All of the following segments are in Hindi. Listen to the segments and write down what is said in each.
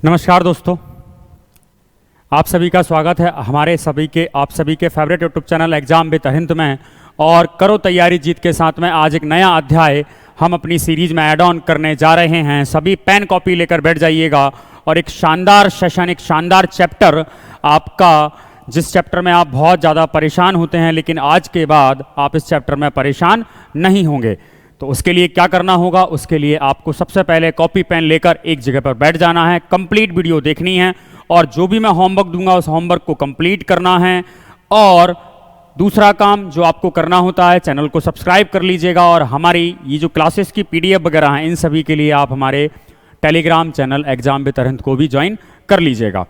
नमस्कार दोस्तों, आप सभी का स्वागत है आप सभी के favourite YouTube channel exam with Arihant में। और करो तैयारी जीत के साथ में आज एक नया अध्याय हम अपनी सीरीज में ऐड ऑन करने जा रहे हैं। सभी पेन कॉपी लेकर बैठ जाइएगा और एक शानदार सेशन, एक शानदार चैप्टर आपका, जिस चैप्टर में आप बहुत ज़्यादा परेशान होते हैं, लेकिन आज के बाद आप इस चैप्टर में परेशान नहीं होंगे। तो उसके लिए क्या करना होगा? उसके लिए आपको सबसे पहले कॉपी पेन लेकर एक जगह पर बैठ जाना है, कंप्लीट वीडियो देखनी है और जो भी मैं होमवर्क दूंगा उस होमवर्क को कंप्लीट करना है। और दूसरा काम जो आपको करना होता है, चैनल को सब्सक्राइब कर लीजिएगा और हमारी ये जो क्लासेस की पीडीएफ वगैरह हैं, इन सभी के लिए आप हमारे Telegram channel exam with Arihant को भी ज्वाइन कर लीजिएगा।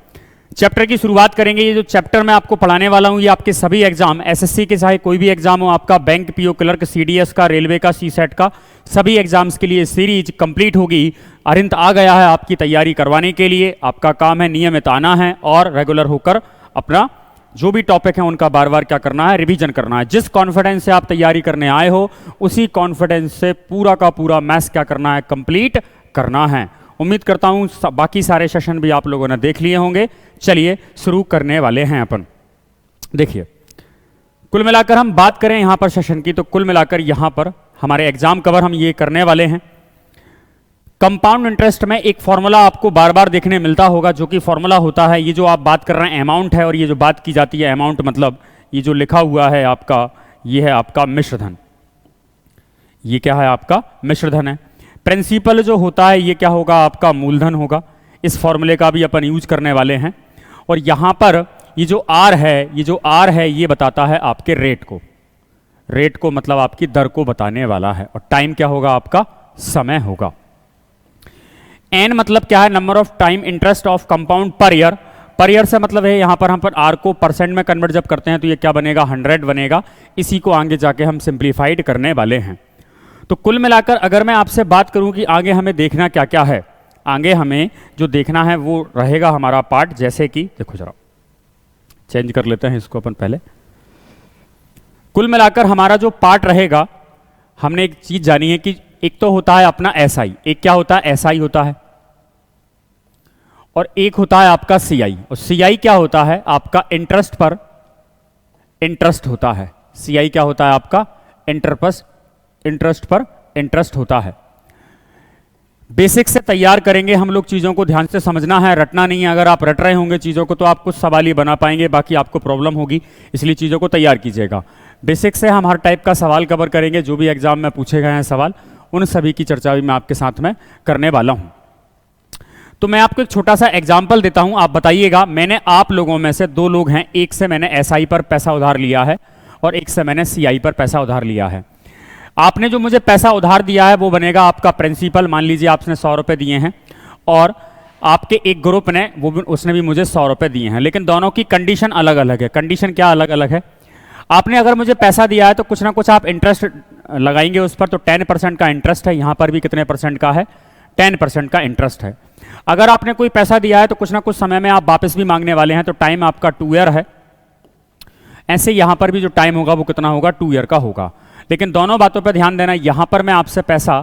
चैप्टर की शुरुआत करेंगे। ये जो चैप्टर मैं आपको पढ़ाने वाला हूँ, ये आपके सभी एग्जाम, एसएससी के चाहे कोई भी एग्जाम हो, आपका बैंक, पीओ क्लर्क, सीडीएस का, रेलवे का, सीसेट का, सभी एग्जाम्स के लिए सीरीज कंप्लीट होगी। अरिहंत आ गया है आपकी तैयारी करवाने के लिए। आपका काम है नियमित आना है और रेगुलर होकर अपना जो भी टॉपिक है उनका बार बार क्या करना है, रिवीजन करना है। जिस कॉन्फिडेंस से आप तैयारी करने आए हो उसी कॉन्फिडेंस से पूरा का पूरा मैथ्स क्या करना है, कंप्लीट करना है। उम्मीद करता हूं बाकी सारे सेशन भी आप लोगों ने देख लिए होंगे। चलिए शुरू करने वाले हैं अपन। देखिए, कुल मिलाकर हम बात करें यहां पर सेशन की, तो कुल मिलाकर यहां पर हमारे एग्जाम कवर हम ये करने वाले हैं। कंपाउंड इंटरेस्ट में एक फॉर्मूला आपको बार बार देखने मिलता होगा, जो कि फॉर्मूला होता है, ये जो आप बात कर रहे हैं अमाउंट है, और ये जो बात की जाती है अमाउंट मतलब ये जो लिखा हुआ है आपका, ये है आपका मिश्रधन। ये क्या है? आपका मिश्रधन है। प्रिंसिपल जो होता है ये क्या होगा? आपका मूलधन होगा। इस फॉर्मूले का भी अपन यूज करने वाले हैं। और यहां पर ये जो आर है, ये बताता है आपके रेट को। रेट को मतलब आपकी दर को बताने वाला है। और टाइम क्या होगा? आपका समय होगा। एन मतलब क्या है? Number of time interest of compound per year. Per year से मतलब है यहां पर हम आर को परसेंट में कन्वर्ट जब करते हैं तो ये क्या बनेगा? 100 बनेगा। इसी को आगे जाके हम सिंप्लीफाइड करने वाले हैं। तो कुल मिलाकर अगर मैं आपसे बात करूं कि आगे हमें देखना क्या क्या है, आगे हमें जो देखना है वो रहेगा हमारा पार्ट, जैसे कि देखो, जरा चेंज कर लेते हैं इसको अपन पहले। कुल मिलाकर हमारा जो पार्ट रहेगा, हमने एक चीज जानी है कि एक तो होता है अपना एसआई, एक क्या होता है? एसआई होता है, और एक होता है आपका सीआई। और सीआई क्या होता है? आपका इंटरेस्ट पर इंटरेस्ट होता है। सीआई क्या होता है? आपका इंटरेस्ट पर इंटरेस्ट होता है। बेसिक से तैयार करेंगे हम लोग, चीज़ों को ध्यान से समझना है, रटना नहीं है। अगर आप रट रहे होंगे चीज़ों को तो आप कुछ सवाल ही बना पाएंगे, बाकी आपको प्रॉब्लम होगी। इसलिए चीज़ों को तैयार कीजिएगा। बेसिक से हम हर टाइप का सवाल कवर करेंगे, जो भी एग्जाम में पूछे गए हैं सवाल, उन सभी की चर्चा भी मैं आपके साथ में करने वाला हूँ। तो मैं आपको एक छोटा सा एग्जाम्पल देता हूँ, आप बताइएगा। मैंने आप लोगों में से 2 लोग हैं, एक से मैंने एसआई पर पैसा उधार लिया है और एक से मैंने सीआई पर पैसा उधार लिया है। आपने जो मुझे पैसा उधार दिया है वो बनेगा आपका प्रिंसिपल। मान लीजिए आपने 100 रुपये दिए हैं और आपके एक ग्रुप ने उसने भी मुझे 100 रुपये दिए हैं, लेकिन दोनों की कंडीशन अलग अलग है। कंडीशन क्या अलग अलग है? आपने अगर मुझे पैसा दिया है तो कुछ ना कुछ आप इंटरेस्ट लगाएंगे उस पर, तो 10% का इंटरेस्ट है। यहाँ पर भी कितने परसेंट का है? 10% का इंटरेस्ट है। अगर आपने कोई पैसा दिया है तो कुछ ना कुछ समय में आप वापस भी मांगने वाले हैं, तो टाइम आपका 2 ईयर है। ऐसे यहाँ पर भी जो टाइम होगा वो कितना होगा? 2 ईयर का होगा। लेकिन दोनों बातों पर ध्यान देना, यहां पर मैं आपसे पैसा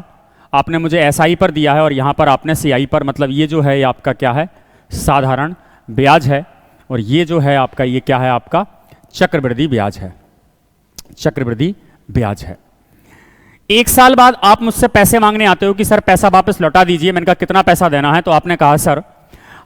आपने मुझे एसआई पर दिया है और यहां पर आपने सीआई पर, मतलब ये जो है ये आपका क्या है? साधारण ब्याज है। और ये जो है आपका, ये क्या है? आपका चक्रवृद्धि ब्याज है। चक्रवृद्धि ब्याज है। 1 साल बाद आप मुझसे पैसे मांगने आते हो कि सर पैसा वापस लौटा दीजिए। मैंने कहा कितना पैसा देना है? तो आपने कहा सर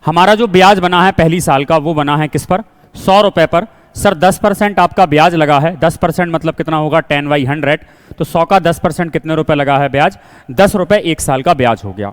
हमारा जो ब्याज बना है पहली साल का वो बना है किस पर? 100 रुपए पर। सर 10% आपका ब्याज लगा है। 10% मतलब कितना होगा? 10/100। तो 100 का 10% कितने रुपए लगा है ब्याज? 10 रुपए 1 साल का ब्याज हो गया।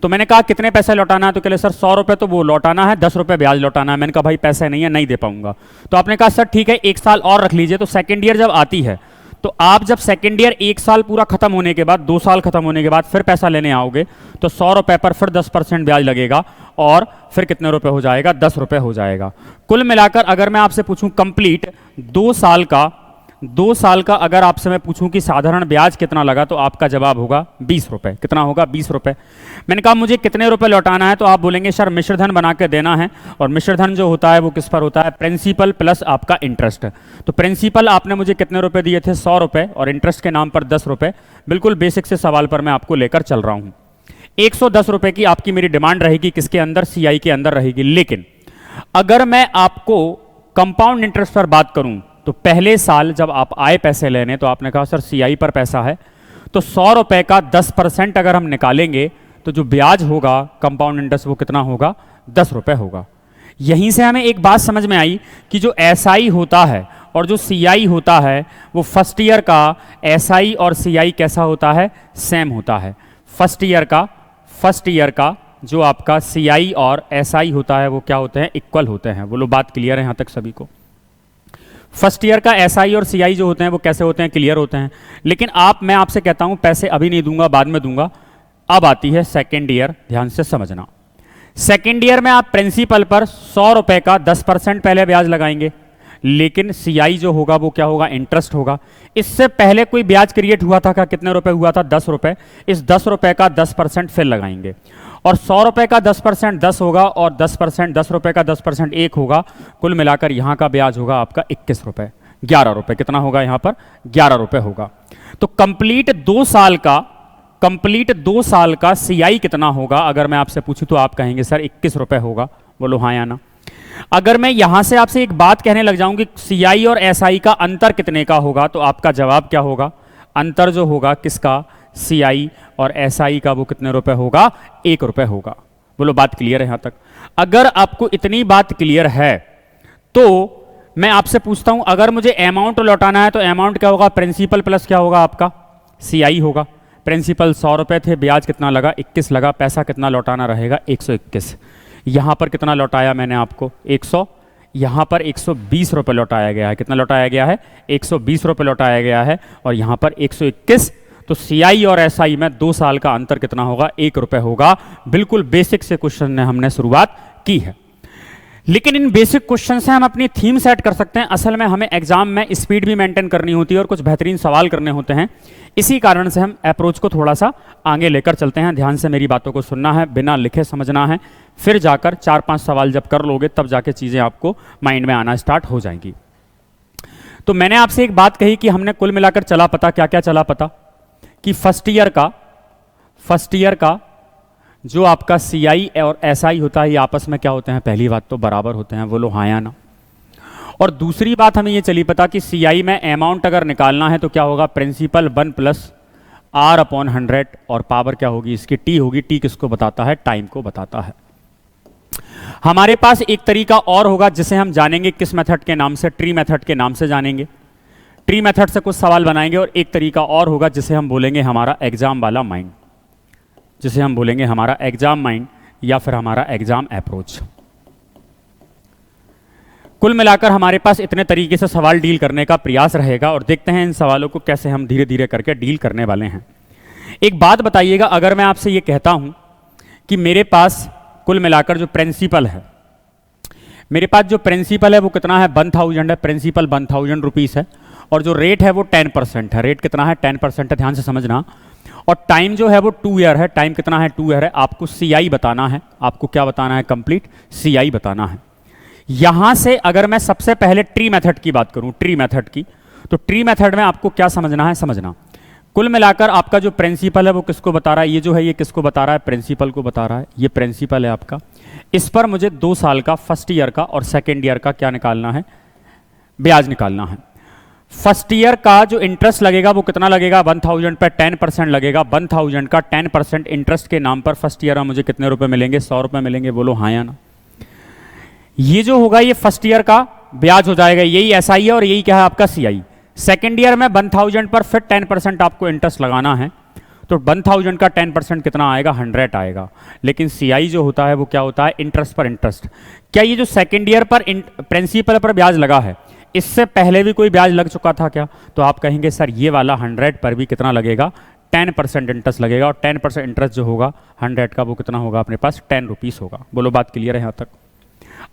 तो मैंने कहा कितने पैसे लौटाना है? तो कह सर 100 रुपए तो वो लौटाना है, 10 रुपए ब्याज लौटाना है। मैंने कहा भाई पैसे नहीं है, नहीं दे पाऊंगा। तो आपने कहा सर ठीक है 1 साल और रख लीजिए। तो सेकेंड ईयर जब आती है तो आप जब सेकेंड ईयर 1 साल पूरा खत्म होने के बाद, 2 साल खत्म होने के बाद फिर पैसा लेने आओगे तो 100 रुपए पर फिर 10% ब्याज लगेगा और फिर कितने रुपए हो जाएगा? 10 रुपए हो जाएगा। कुल मिलाकर अगर मैं आपसे पूछूं कंप्लीट 2 साल का अगर आपसे मैं पूछूं कि साधारण ब्याज कितना लगा, तो आपका जवाब होगा 20 रुपए। कितना होगा? 20 रुपए। मैंने कहा मुझे कितने रुपए लौटाना है? तो आप बोलेंगे सर मिश्रधन बना के देना है। और मिश्रधन जो होता है वो किस पर होता है? प्रिंसिपल प्लस आपका इंटरेस्ट। तो प्रिंसिपल आपने मुझे कितने रुपए दिए थे? 100 रुपए, और इंटरेस्ट के नाम पर 10 रुपए। बिल्कुल बेसिक से सवाल पर मैं आपको लेकर चल रहा हूं। 110 रुपए की आपकी मेरी डिमांड रहेगी, किसके अंदर, सीआई के अंदर रहेगी। लेकिन अगर मैं आपको कंपाउंड इंटरेस्ट पर बात करूं तो पहले साल जब आप आए पैसे लेने तो आपने कहा सर सीआई पर पैसा है, तो 100 रुपए का 10% अगर हम निकालेंगे तो जो ब्याज होगा कंपाउंड इंटरेस्ट वो कितना होगा, 10 रुपए होगा। यहीं से हमें एक बात समझ में आई कि जो एसआई होता है और जो सीआई होता है वो फर्स्ट ईयर का एसआई और सीआई कैसा होता है, सेम होता है। फर्स्ट ईयर का जो आपका सीआई और एसआई होता है वो क्या होते हैं, इक्वल होते हैं। बोलो बात क्लियर है यहां तक सभी को। फर्स्ट ईयर का एसआई और सीआई जो होते हैं वो कैसे होते हैं, क्लियर होते हैं। लेकिन मैं आपसे कहता हूं पैसे अभी नहीं दूंगा, बाद में दूंगा। अब आती है सेकेंड ईयर, ध्यान से समझना। सेकेंड ईयर में आप प्रिंसिपल पर 100 रुपए का 10% पहले ब्याज लगाएंगे, लेकिन सीआई जो होगा वो क्या होगा, इंटरेस्ट होगा। इससे पहले कोई ब्याज क्रिएट हुआ था क्या, कितने रुपए हुआ था, 10 रुपए। इस 10 रुपए का 10% फिर लगाएंगे और 100 रुपए का 10% 10 होगा और 10% 10 रुपए का 10% 1 होगा। कुल मिलाकर यहां का ब्याज होगा आपका 21 रुपए, 11 रुपए। कितना होगा यहां पर, 11 रुपए होगा। तो कंप्लीट 2 साल का सीआई कितना होगा, अगर मैं आपसे पूछूं तो आप कहेंगे सर 21 रुपए होगा। बोलो हाँ या ना। अगर मैं यहां से आपसे एक बात कहने लग जाऊं कि सीआई और एसआई का अंतर कितने का होगा, तो आपका जवाब क्या होगा, अंतर जो होगा किसका, सीआई और एसआई का, वो कितने रुपए होगा, 1 रुपए होगा। बोलो बात क्लियर है यहां तक। अगर आपको इतनी बात क्लियर है तो मैं आपसे पूछता हूं, अगर मुझे अमाउंट लौटाना है तो अमाउंट क्या होगा, प्रिंसिपल प्लस क्या होगा आपका, सीआई होगा। प्रिंसिपल 100 रुपए थे, ब्याज कितना लगा, 21 लगा। पैसा कितना लौटाना रहेगा, 121। यहां पर कितना लौटाया मैंने आपको, 100। यहां पर 120 रुपए लौटाया गया है। कितना लौटाया गया है, 120 रुपए लौटाया गया है और यहां पर 121। तो सीआई और एसआई में 2 साल का अंतर कितना होगा, 1 रुपए होगा। बिल्कुल बेसिक से क्वेश्चन ने हमने शुरुआत की है, लेकिन इन बेसिक क्वेश्चन से हम अपनी थीम सेट कर सकते हैं। असल में हमें एग्जाम में स्पीड भी मेंटेन करनी होती है और कुछ बेहतरीन सवाल करने होते हैं। इसी कारण से हम अप्रोच को थोड़ा सा आगे लेकर चलते हैं। ध्यान से मेरी बातों को सुनना है, बिना लिखे समझना है, फिर जाकर 4-5 सवाल जब कर लोगे तब जाके चीजें आपको माइंड में आना स्टार्ट हो जाएंगी। तो मैंने आपसे एक बात कही कि हमने कुल मिलाकर चला पता, क्या क्या चला पता, कि फर्स्ट ईयर का जो आपका सीआई और एसआई होता है ये आपस में क्या होते हैं, पहली बात तो बराबर होते हैं। बोलो हाँ या ना। और दूसरी बात हमें ये चली पता कि सीआई में अमाउंट अगर निकालना है तो क्या होगा, प्रिंसिपल 1 प्लस R/100 और पावर क्या होगी इसकी, टी होगी। टी किसको बताता है, टाइम को बताता है। हमारे पास एक तरीका और होगा जिसे हम जानेंगे किस मेथड के नाम से, ट्री मेथड के नाम से जानेंगे। ट्री मेथड से कुछ सवाल बनाएंगे। और एक तरीका और होगा जिसे हम बोलेंगे हमारा एग्जाम वाला माइंड, जिसे हम बोलेंगे हमारा एग्जाम माइंड या फिर हमारा एग्जाम अप्रोच। कुल मिलाकर हमारे पास इतने तरीके से सवाल डील करने का प्रयास रहेगा और देखते हैं इन सवालों को कैसे हम धीरे धीरे करके डील करने वाले हैं। एक बात बताइएगा, अगर मैं आपसे ये कहता हूं कि मेरे पास कुल मिलाकर जो प्रिंसिपल है, मेरे पास जो प्रिंसिपल है वो कितना है, 1000 है। प्रिंसिपल 1000 रुपीस है और जो रेट है वो 10% है। रेट कितना है, 10% है, ध्यान से समझना। और टाइम जो है वो 2 ईयर है। टाइम कितना है, 2 ईयर है। आपको सीआई बताना है, आपको क्या बताना है, कंप्लीट सीआई बताना है। यहां से अगर मैं सबसे पहले ट्री मेथड की बात करूं, ट्री मेथड की, तो ट्री मेथड में आपको क्या समझना है, समझना कुल मिलाकर आपका जो प्रिंसिपल है वो किसको बता रहा है, ये जो है ये किसको बता रहा है, प्रिंसिपल को बता रहा है। ये प्रिंसिपल है आपका। इस पर मुझे 2 साल का, फर्स्ट ईयर का और सेकेंड ईयर का क्या निकालना है, ब्याज निकालना है। फर्स्ट ईयर का जो इंटरेस्ट लगेगा वो कितना लगेगा, 1000 पे 10% लगेगा। 1000 का 10% इंटरेस्ट के नाम पर फर्स्ट ईयर में मुझे कितने रुपए मिलेंगे, 100 रुपए मिलेंगे। बोलो हाँ या ना। ये जो होगा ये फर्स्ट ईयर का ब्याज हो जाएगा, यही एसआई है और यही क्या है आपका सीआई। सेकेंड ईयर में 1000 पर फिर 10% आपको इंटरेस्ट लगाना है, तो 1000 का 10% कितना आएगा, 100 आएगा। लेकिन सीआई जो होता है वो क्या होता है, इंटरेस्ट पर इंटरेस्ट। क्या ये जो सेकेंड ईयर पर प्रिंसिपल पर ब्याज लगा है, इससे पहले भी कोई ब्याज लग चुका था क्या, तो आप कहेंगे सर ये वाला 100 पर भी कितना लगेगा, 10% इंटरेस्ट लगेगा। और 10% इंटरेस्ट जो होगा 100 का वो कितना होगा अपने पास, 10 रुपीस होगा। बोलो बात क्लियर है यहाँ तक।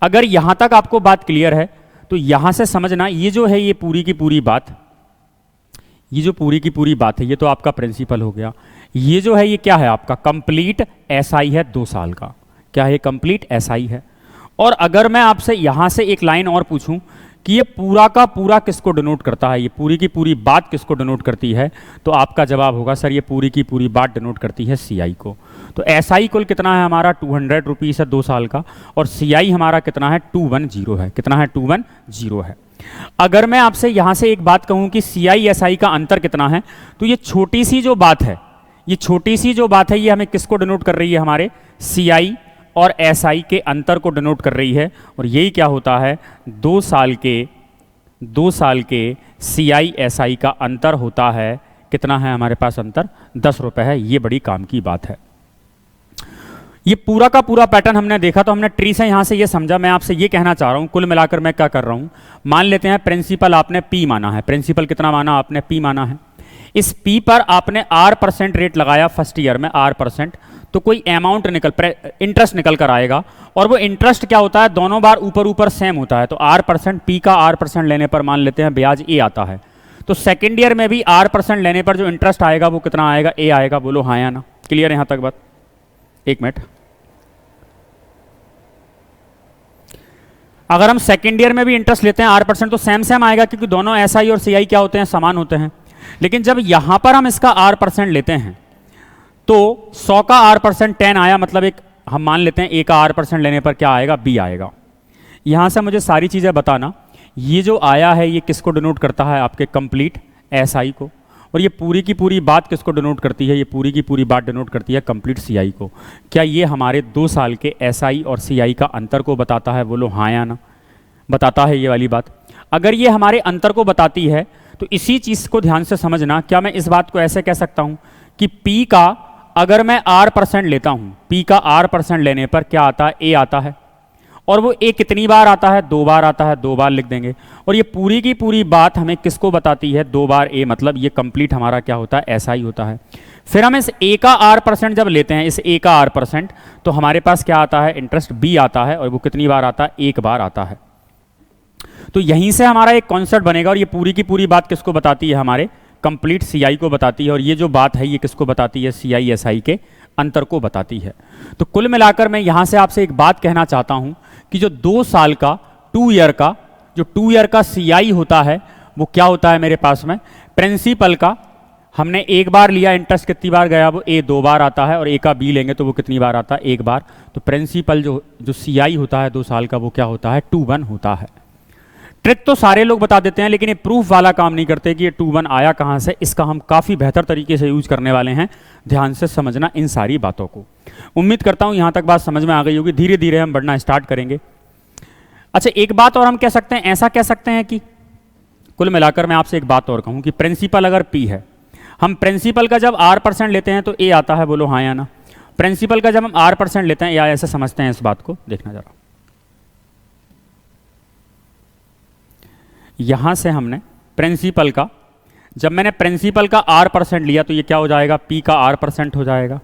अगर यहां तक आपको बात क्लियर है तो यहां से समझना, ये जो है ये पूरी की पूरी बात, ये जो पूरी की पूरी बात है ये तो आपका प्रिंसिपल हो गया। ये जो है ये क्या है आपका, कंप्लीट एसआई है 2 साल का। क्या है, कंप्लीट एसआई है। और अगर मैं आपसे यहां से एक लाइन और पूछूं कि ये पूरा का पूरा किसको डिनोट करता है, ये पूरी की पूरी बात किसको डिनोट करती है, तो आपका जवाब होगा सर ये पूरी की पूरी बात डिनोट करती है सीआई को। तो एसआई कुल कितना है हमारा 200 रुपीज़ है 2 साल का, और सीआई हमारा कितना है 210 है। कितना है 210 है। अगर मैं आपसे यहां से एक बात कहूं कि सीआई एसआई का अंतर कितना है, तो ये छोटी सी जो बात है, ये छोटी सी जो बात है ये हमें किसको डिनोट कर रही है, हमारे सीआई और एसआई के अंतर को डिनोट कर रही है। और यही क्या होता है 2 साल के सीआई एसआई का अंतर होता है। कितना है हमारे पास अंतर 10 रुपए है। ये बड़ी काम की बात है। ये पूरा का पूरा पैटर्न हमने देखा, तो हमने ट्री से यहां से ये समझा। मैं आपसे ये कहना चाह रहा हूं कुल मिलाकर मैं क्या कर रहा हूं, मान लेते हैं प्रिंसिपल आपने पी माना है। प्रिंसिपल कितना माना आपने, पी माना है। इस पी पर आपने R% रेट लगाया फर्स्ट ईयर में R%, तो कोई अमाउंट इंटरेस्ट निकल कर आएगा। और वो इंटरेस्ट क्या होता है, दोनों बार ऊपर ऊपर सेम होता है। तो R%, पी का R% लेने पर मान लेते हैं ब्याज ए आता है। तो सेकेंड ईयर में भी R% लेने पर जो इंटरेस्ट आएगा वो कितना आएगा, ए आएगा। बोलो हाँ या ना, क्लियर यहां तक बात। एक मिनट, अगर हम सेकेंड ईयर में भी इंटरेस्ट लेते हैं R% तो सेम सेम आएगा, क्योंकि दोनों एसआई और सीआई क्या होते हैं, समान होते हैं। लेकिन जब यहां पर हम इसका R% लेते हैं तो 100 का R% 10 आया, मतलब एक हम मान लेते हैं ए का R% लेने पर क्या आएगा, बी आएगा। यहां से मुझे सारी चीजें बताना, ये जो आया है ये किसको डिनोट करता है, आपके कंप्लीट एसआई को। और ये पूरी की पूरी बात किसको डिनोट करती है, ये पूरी की पूरी बात डिनोट करती है कंप्लीट सीआई को। क्या ये हमारे 2 साल के एसआई और सीआई का अंतर को बताता है, बोलो हाँ या ना, बताता है ये वाली बात। अगर ये हमारे अंतर को बताती है तो इसी चीज को ध्यान से समझना। क्या मैं इस बात को ऐसे कह सकता हूं कि पी का अगर मैं R% लेता हूं, पी का R% लेने पर क्या आता है, ए आता है। और वो ए कितनी बार आता है, 2 बार आता है, 2 बार लिख देंगे। और ये पूरी की पूरी बात हमें किसको बताती है, 2 बार ए, मतलब ये कंप्लीट हमारा क्या होता है, ऐसा ही होता है। फिर हम इस ए का R% जब लेते हैं, इस ए का R%, तो हमारे पास क्या आता है, इंटरेस्ट बी आता है। और वो कितनी बार आता है, 1 बार आता है। तो यहीं से हमारा एक कॉन्सेप्ट बनेगा। और ये पूरी की पूरी बात किसको बताती है, हमारे कंप्लीट सीआई को बताती है। और ये जो बात है ये किसको बताती है, सीआई एसआई के अंतर को बताती है। तो कुल मिलाकर मैं यहां से आपसे एक बात कहना चाहता हूं कि जो 2 साल का 2 ईयर का सीआई होता है वो क्या होता है मेरे पास में, प्रिंसिपल का हमने 1 बार लिया, इंटरेस्ट कितनी बार गया, वो ए 2 बार आता है। और ए का बी लेंगे तो वो कितनी बार आता है, 1 बार। तो प्रिंसिपल जो सीआई होता है 2 साल का वो क्या होता है, 2-1 होता है। ट्रिक तो सारे लोग बता देते हैं, लेकिन ये प्रूफ वाला काम नहीं करते कि ये 2-1 आया कहां से। इसका हम काफी बेहतर तरीके से यूज करने वाले हैं। ध्यान से समझना इन सारी बातों को। उम्मीद करता हूं यहां तक बात समझ में आ गई होगी। धीरे धीरे हम बढ़ना स्टार्ट करेंगे। अच्छा, एक बात और हम कह सकते हैं, ऐसा कह सकते हैं कि कुल मिलाकर मैं आपसे एक बात और कहूं कि प्रिंसिपल अगर पी है, हम प्रिंसिपल का जब R% लेते हैं तो ए आता है, बोलो हाँ या ना। प्रिंसिपल का जब हम R% लेते हैं, या ऐसे समझते हैं इस बात को, देखना जरा। यहां से हमने प्रिंसिपल का, जब मैंने प्रिंसिपल का R% लिया तो ये क्या हो जाएगा, पी का R% हो जाएगा।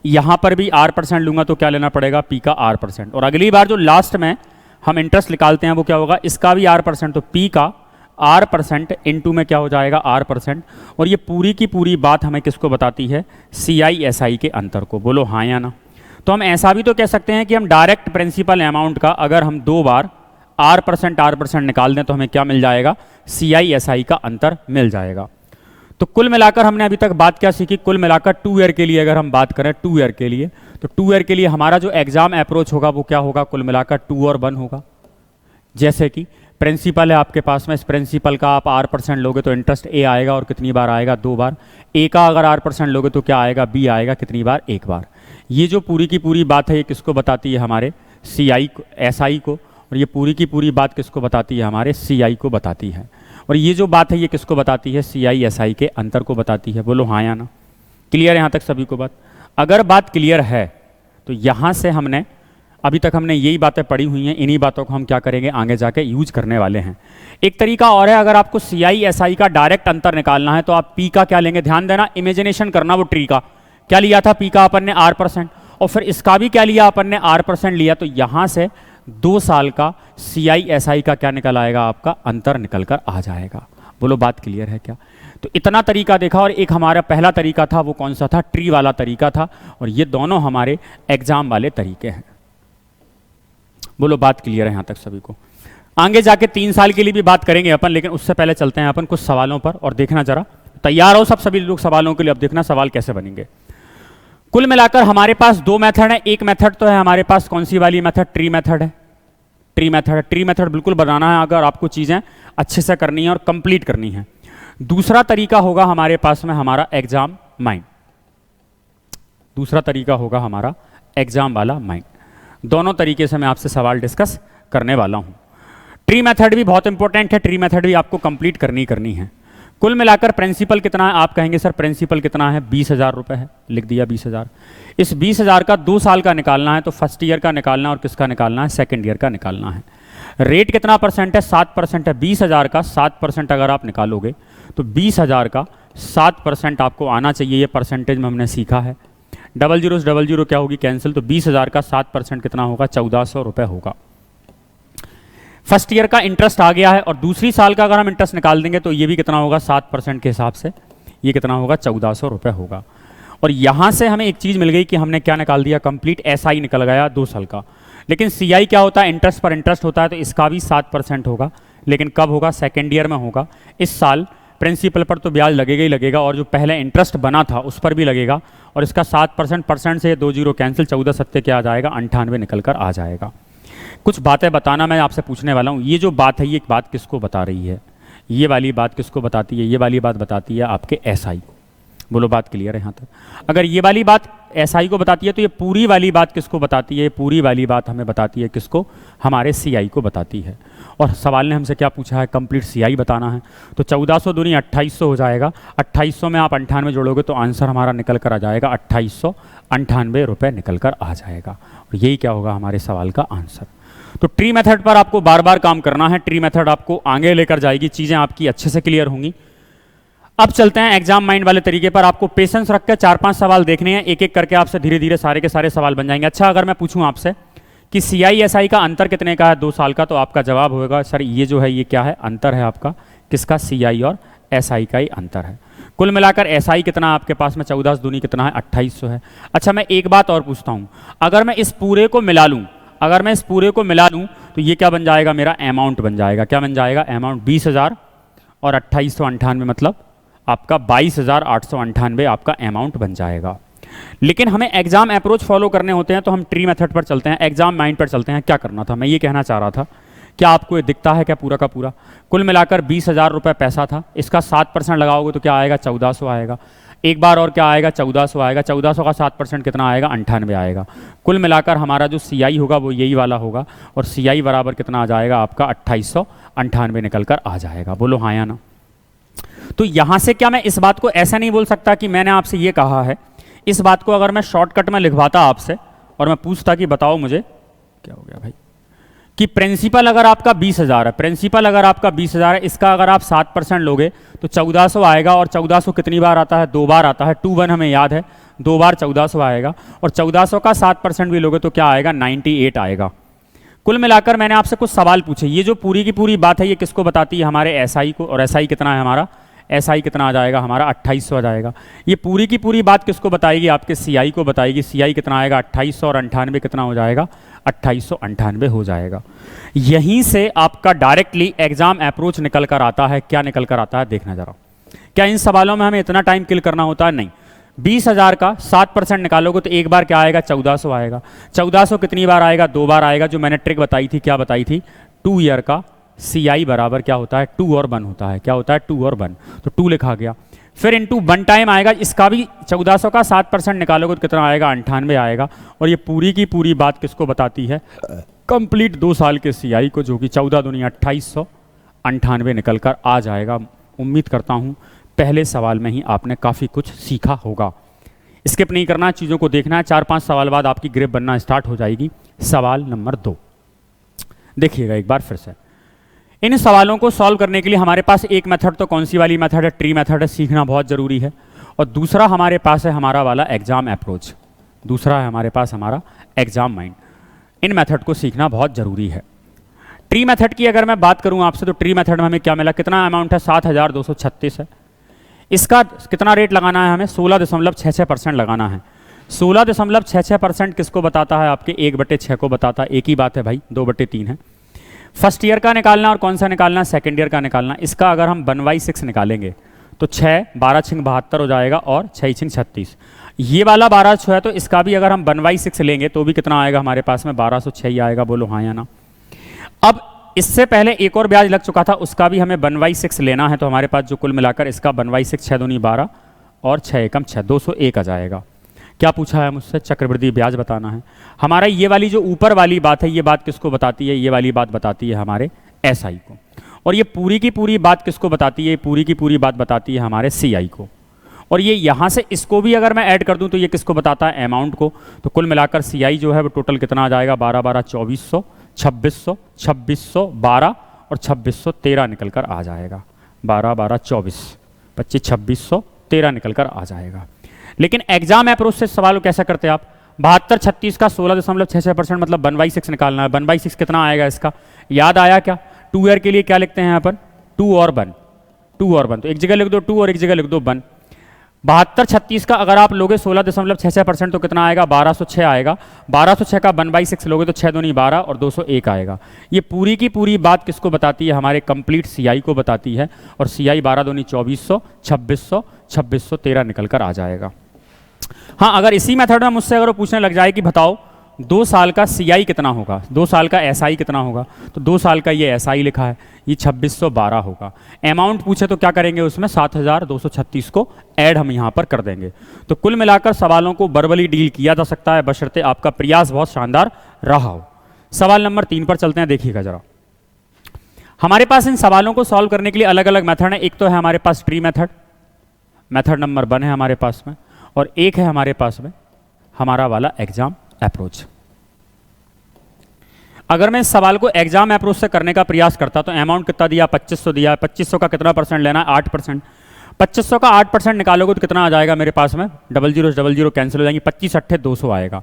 यहां पर भी R% लूंगा तो क्या लेना पड़ेगा, पी का R%। और अगली बार जो लास्ट में हम इंटरेस्ट निकालते हैं वो क्या होगा, इसका भी R%, तो पी का R% इनटू में क्या हो जाएगा, R%। और ये पूरी की पूरी बात हमें किसको बताती है, सीआई एसआई के अंतर को। बोलो हाँ या ना। तो हम ऐसा भी तो कह सकते हैं कि हम डायरेक्ट प्रिंसिपल अमाउंट का अगर हम 2 बार R% निकाल दें तो हमें क्या मिल जाएगा, सीआई एसआई का अंतर मिल जाएगा। तो कुल मिलाकर हमने अभी तक बात क्या सीखी, कुल मिलाकर 2 ईयर के लिए अगर हम बात करें, 2 ईयर के लिए, तो 2 ईयर के लिए हमारा जो एग्जाम अप्रोच होगा वो क्या होगा, कुल मिलाकर 2 और 1 होगा। जैसे कि प्रिंसिपल है आपके पास में, इस प्रिंसिपल का आप R% लोगे तो इंटरेस्ट ए आएगा, और कितनी बार आएगा, 2 बार। ए का अगर R% लोगे तो क्या आएगा, बी आएगा, कितनी बार, 1 बार। ये जो पूरी की पूरी बात है ये किसको बताती है, हमारे सीआई एसआई को। और ये पूरी की पूरी बात किसको बताती है, हमारे सीआई को बताती है। और ये जो बात है ये किसको बताती है, सीआई एसआई के अंतर को बताती है। बोलो हाँ या ना। क्लियर है यहाँ तक सभी को बात? अगर बात क्लियर है तो यहाँ से हमने अभी तक हमने यही बातें पढ़ी हुई हैं, इन्हीं बातों को हम क्या करेंगे, आगे जाके यूज करने वाले हैं। एक तरीका और है, अगर आपको सीआई एसआई का डायरेक्ट अंतर निकालना है तो आप पी का क्या लेंगे, ध्यान देना, इमेजिनेशन करना। वो ट्री का क्या लिया था, पी का अपन ने R%, और फिर इसका भी क्या लिया अपन ने, R% लिया। तो यहाँ से 2 साल का सीआई एसआई का क्या निकल आएगा, आपका अंतर निकल कर आ जाएगा। बोलो बात क्लियर है क्या? तो इतना तरीका देखा। और एक हमारा पहला तरीका था वो कौन सा था, ट्री वाला तरीका था। और ये दोनों हमारे एग्जाम वाले तरीके हैं। बोलो बात क्लियर है यहाँ तक सभी को? आगे जाके 3 साल के लिए भी बात करेंगे अपन, लेकिन उससे पहले चलते हैं अपन कुछ सवालों पर और देखना जरा, तैयार हो सब सभी लोग सवालों के लिए। अब देखना सवाल कैसे बनेंगे। कुल मिलाकर हमारे पास 2 मेथड है। एक मेथड तो है हमारे पास, कौन सी वाली मेथड? ट्री मेथड है। ट्री मेथड, ट्री मेथड बिल्कुल बनाना है अगर आपको चीज़ें अच्छे से करनी है और कंप्लीट करनी है। दूसरा तरीका होगा हमारे पास में हमारा एग्जाम माइंड। दूसरा तरीका होगा हमारा एग्जाम वाला माइंड। दोनों तरीके से मैं आपसे सवाल डिस्कस करने वाला हूं। ट्री मेथड भी बहुत इंपॉर्टेंट है, ट्री मेथड भी आपको कंप्लीट करनी है। कुल मिलाकर प्रिंसिपल कितना है? आप कहेंगे सर प्रिंसिपल कितना है? 20,000 रुपये है, लिख दिया 20,000। इस 20,000 का 2 साल का निकालना है, तो फर्स्ट ईयर का निकालना है और किसका निकालना है? सेकेंड ईयर का निकालना है। रेट कितना परसेंट है? 7% है। 20,000 का 7% अगर आप निकालोगे तो 20,000 का 7% आपको आना चाहिए। ये परसेंटेज में हमने सीखा है। डबल जीरो क्या होगी? कैंसिल। तो 20,000 का 7% कितना होगा? 1,400 रुपये होगा। फर्स्ट ईयर का इंटरेस्ट आ गया है और दूसरी साल का अगर हम इंटरेस्ट निकाल देंगे तो ये भी कितना होगा? 7% के हिसाब से ये कितना होगा? 1,400 रुपये होगा। और यहाँ से हमें एक चीज़ मिल गई कि हमने क्या निकाल दिया? कंप्लीट एसआई निकल गया 2 साल का। लेकिन सीआई क्या होता है? इंटरेस्ट पर इंटरेस्ट होता है, तो इसका भी 7% होगा। लेकिन कब होगा? सेकेंड ईयर में होगा। इस साल प्रिंसिपल पर तो ब्याज लगेगा ही लगेगा और जो पहले इंटरेस्ट बना था उस पर भी लगेगा। और इसका 7% से 2 जीरो कैंसिल, 14 सत्ते क्या आ जाएगा? 98 निकल कर आ जाएगा। कुछ बातें बताना मैं आपसे पूछने वाला हूँ। ये जो बात है ये बात किसको बता रही है? ये वाली बात किसको बताती है? ये वाली बात बताती है आपके एसआई। बोलो बात क्लियर है यहाँ तक? अगर ये वाली बात एसआई को बताती है तो ये पूरी वाली बात किसको बताती है? पूरी वाली बात हमें बताती है किसको? हमारे सीआई को बताती है। और सवाल ने हमसे क्या पूछा है? कंप्लीट सीआई बताना है। तो 1400 दूनी 2800 हो जाएगा। 2800 में आप 98 जोड़ोगे तो आंसर हमारा निकल कर आ जाएगा 2898 रुपये निकल कर आ जाएगा। और यही क्या होगा? हमारे सवाल का आंसर। तो ट्री मेथड पर आपको बार बार काम करना है। ट्री मेथड आपको आगे लेकर जाएगी, चीज़ें आपकी अच्छे से क्लियर होंगी। अब चलते हैं एग्जाम माइंड वाले तरीके पर। आपको पेशेंस रख कर 4-5 सवाल देखने हैं, एक एक करके आपसे धीरे धीरे सारे के सारे सवाल बन जाएंगे। अच्छा, अगर मैं पूछूं आपसे कि सीआई एसआई का अंतर कितने का है 2 साल का, तो आपका जवाब होगा सर ये जो है ये क्या है? अंतर है आपका किसका? सीआई और एसआई का ही अंतर है। कुल मिलाकर एसआई कितना है आपके पास में? 14 दूनी कितना है? 2800 है। अच्छा, मैं एक बात और पूछता हूँ, अगर मैं इस पूरे को मिला लूँ, अगर मैं इस पूरे को मिला लूँ तो ये क्या बन जाएगा? मेरा अमाउंट बन जाएगा। क्या बन जाएगा? अमाउंट 20,000 और 2898 मतलब आपका 22,898 आपका अमाउंट बन जाएगा। लेकिन हमें एग्जाम अप्रोच फॉलो करने होते हैं तो हम ट्री मेथड पर चलते हैं, एग्जाम माइंड पर चलते हैं। क्या करना था? मैं ये कहना चाह रहा था, क्या आपको ये दिखता है क्या पूरा का पूरा? कुल मिलाकर 20,000 रुपये पैसा था, इसका 7% लगाओगे तो क्या आएगा? 1400 आएगा। एक बार और क्या आएगा? 1400 आएगा। 1400 का 7% कितना आएगा? 98 आएगा। कुल मिलाकर हमारा जो सीआई होगा वो यही वाला होगा और सीआई बराबर कितना आ जाएगा आपका? 2898 निकल कर आ जाएगा। बोलो हाँ या ना? तो यहां से क्या मैं इस बात को ऐसा नहीं बोल सकता कि मैंने आपसे ये कहा है? इस बात को अगर मैं शॉर्टकट में लिखवाता आपसे और मैं पूछता कि बताओ मुझे क्या हो गया भाई, कि प्रिंसिपल अगर आपका 20,000 है, प्रिंसिपल अगर आपका 20,000 है, इसका अगर आप 7% लोगे तो 1400 आएगा। और 1400 कितनी बार आता है? 2 बार आता है। 2 1 हमें याद है, 2 बार 1400 आएगा। और 1400 का 7% भी लोगे तो क्या आएगा? 98 आएगा। कुल मिलाकर मैंने आपसे कुछ सवाल पूछे। ये जो पूरी की पूरी बात है ये किसको बताती है? हमारे एसआई को। और एसआई कितना है हमारा? एसआई कितना आ जाएगा हमारा? 2800 आ जाएगा। ये पूरी की पूरी बात किसको बताएगी? आपके सीआई को बताएगी। सीआई कितना आएगा? 2800 और 98 कितना हो जाएगा? 2898 हो जाएगा। यहीं से आपका डायरेक्टली एग्जाम अप्रोच निकल कर आता है। क्या निकल कर आता है? देखना जरा। क्या इन सवालों में हमें इतना टाइम किल करना होता है? नहीं। 20,000 का 7% निकालोगे तो एक बार क्या आएगा? 1400 आएगा। 1400 कितनी बार आएगा? 2 बार आएगा। जो मैंने ट्रिक बताई थी, क्या बताई थी? 2 ईयर का सीआई बराबर क्या होता है? 2 और 1 होता है। क्या होता है? 2 और 1। तो 2 लिखा गया। फिर इनटू 1 टाइम आएगा। इसका भी 1400 का 7% निकालोगे तो कितना आएगा? 98 आएगा। और ये पूरी की पूरी बात किसको बताती है? कंप्लीट 2 साल के सीआई को, जो कि 14 दूनी 2898 निकल कर आ जाएगा। उम्मीद करता हूँ पहले सवाल में ही आपने काफ़ी कुछ सीखा होगा। स्किप नहीं करना, चीज़ों को देखना है। 4-5 सवाल बाद आपकी ग्रिप बनना स्टार्ट हो जाएगी। सवाल नंबर 2 देखिएगा एक बार फिर से। इन सवालों को सॉल्व करने के लिए हमारे पास एक मेथड तो कौन सी वाली मेथड है? ट्री मेथड है, सीखना बहुत ज़रूरी है। और दूसरा हमारे पास है हमारा वाला एग्जाम अप्रोच। दूसरा है हमारे पास हमारा एग्जाम माइंड। इन मेथड को सीखना बहुत ज़रूरी है। ट्री मेथड की अगर मैं बात करूं आपसे तो ट्री मेथड में हमें क्या मिला? कितना अमाउंट है? 7,236 है। इसका कितना रेट लगाना है हमें? 16.66% लगाना है। 16.66% किसको बताता है? आपके 1/6 को बताता है। एक ही बात है भाई, 2/3 है। फर्स्ट ईयर का निकालना और कौन सा निकालना, सेकेंड ईयर का निकालना। इसका अगर हम 1/6 निकालेंगे तो 6, 12 छिंग 72 हो जाएगा और 6 छिंग 36। ये वाला 1200 है तो इसका भी अगर हम 1/6 लेंगे तो भी कितना आएगा हमारे पास में, 1206 ही आएगा। बोलो हाँ या ना। अब इससे पहले एक और ब्याज लग चुका था, उसका भी हमें 1/6 लेना है, तो हमारे पास जो कुल मिलाकर इसका 1/6, 6 दूनी 12 और 6 एकम 6, 201 आ जाएगा। क्या पूछा है मुझसे, चक्रवृद्धि ब्याज बताना है हमारा। ये वाली जो ऊपर वाली बात है, ये बात किसको बताती है, ये वाली बात बताती है हमारे एसआई को। और ये पूरी की पूरी बात किसको बताती है, पूरी की पूरी बात बताती है हमारे सीआई को। और ये यहाँ से इसको भी अगर मैं ऐड कर दूँ तो ये किसको बताता है, अमाउंट को। तो कुल मिलाकर सीआई जो है वो टोटल कितना आ जाएगा, 12, 12, 2400, 2600, 2612 और 2613 निकल कर आ जाएगा। 12, 12, 24, 25, 2613 निकल कर आ जाएगा। लेकिन एग्जाम अप्रोच से सवाल कैसा करते हैं आप, 72, 36 का 16.66% मतलब 1/6 निकालना है। 1/6 कितना आएगा इसका, याद आया क्या। 2 ईयर के लिए क्या लिखते हैं यहाँ पर, 2 और 1, 2 और 1, तो एक जगह लिख दो 2 और एक जगह लिख दो 1। 72, 36 का अगर आप लोगे 16.66% तो कितना आएगा, 1206 आएगा। 1206 का 1/6 लोगे तो 6 दूनी 12 और 201 आएगा। ये पूरी की पूरी बात किसको बताती है, हमारे कंप्लीट सीआई को बताती है। और सीआई 12 दूनी 2400, 2600, 2613 निकल कर आ जाएगा। हाँ, अगर इसी मेथड में मुझसे अगर वो पूछने लग जाए कि बताओ 2 साल का सीआई कितना होगा, 2 साल का एसआई कितना होगा, तो 2 साल का ये एसआई लिखा है, ये 2612 होगा। अमाउंट पूछे तो क्या करेंगे, उसमें 7236 को ऐड हम यहाँ पर कर देंगे। तो कुल मिलाकर सवालों को वर्बली डील किया जा सकता है, बशर्ते आपका प्रयास बहुत शानदार रहा हो। सवाल नंबर 3 पर चलते हैं, देखिएगा जरा। हमारे पास इन सवालों को सॉल्व करने के लिए अलग अलग मेथड है। एक तो है हमारे पास ट्री मेथड, मेथड नंबर 1 है हमारे पास में, और एक है हमारे पास में हमारा वाला एग्जाम अप्रोच। अगर मैं इस सवाल को एग्जाम अप्रोच से करने का प्रयास करता तो अमाउंट कितना दिया, 2500 दिया है। 2500 का कितना परसेंट लेना है, 8%। 2500 का 8% निकालोगे तो कितना आ जाएगा मेरे पास में, 00 कैंसिल हो जाएंगी, 25 8 200 आएगा।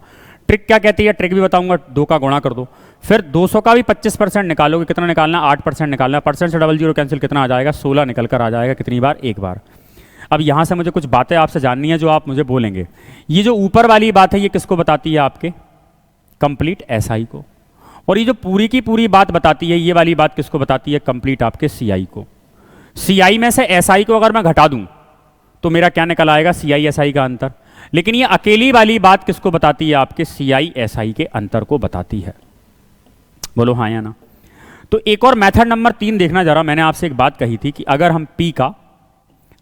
ट्रिक क्या कहती है, ट्रिक भी बताऊंगा, 2 का गुणा कर दो। फिर 200 का भी 25% निकालोगे, कितना निकालना, 8% निकालना। परसेंट से 00 कैंसिल कितना आ जाएगा, 16 निकल कर आ जाएगा। कितनी बार, एक बार। अब यहाँ से मुझे कुछ बातें आपसे जाननी है जो आप मुझे बोलेंगे। ये जो ऊपर वाली बात है ये किसको बताती है, आपके कंप्लीट एसआई को। और ये जो पूरी की पूरी बात बताती है, ये वाली बात किसको बताती है, कंप्लीट आपके सीआई को। सीआई में से एसआई को अगर मैं घटा दूं तो मेरा क्या निकल आएगा, सीआई एसआई का अंतर। लेकिन ये अकेली वाली बात किसको बताती है, आपके सीआई एसआई के अंतर को बताती है। बोलो हाँ या ना। तो एक और मेथड नंबर 3 देखना जरा। मैंने आपसे एक बात कही थी कि अगर हम पी का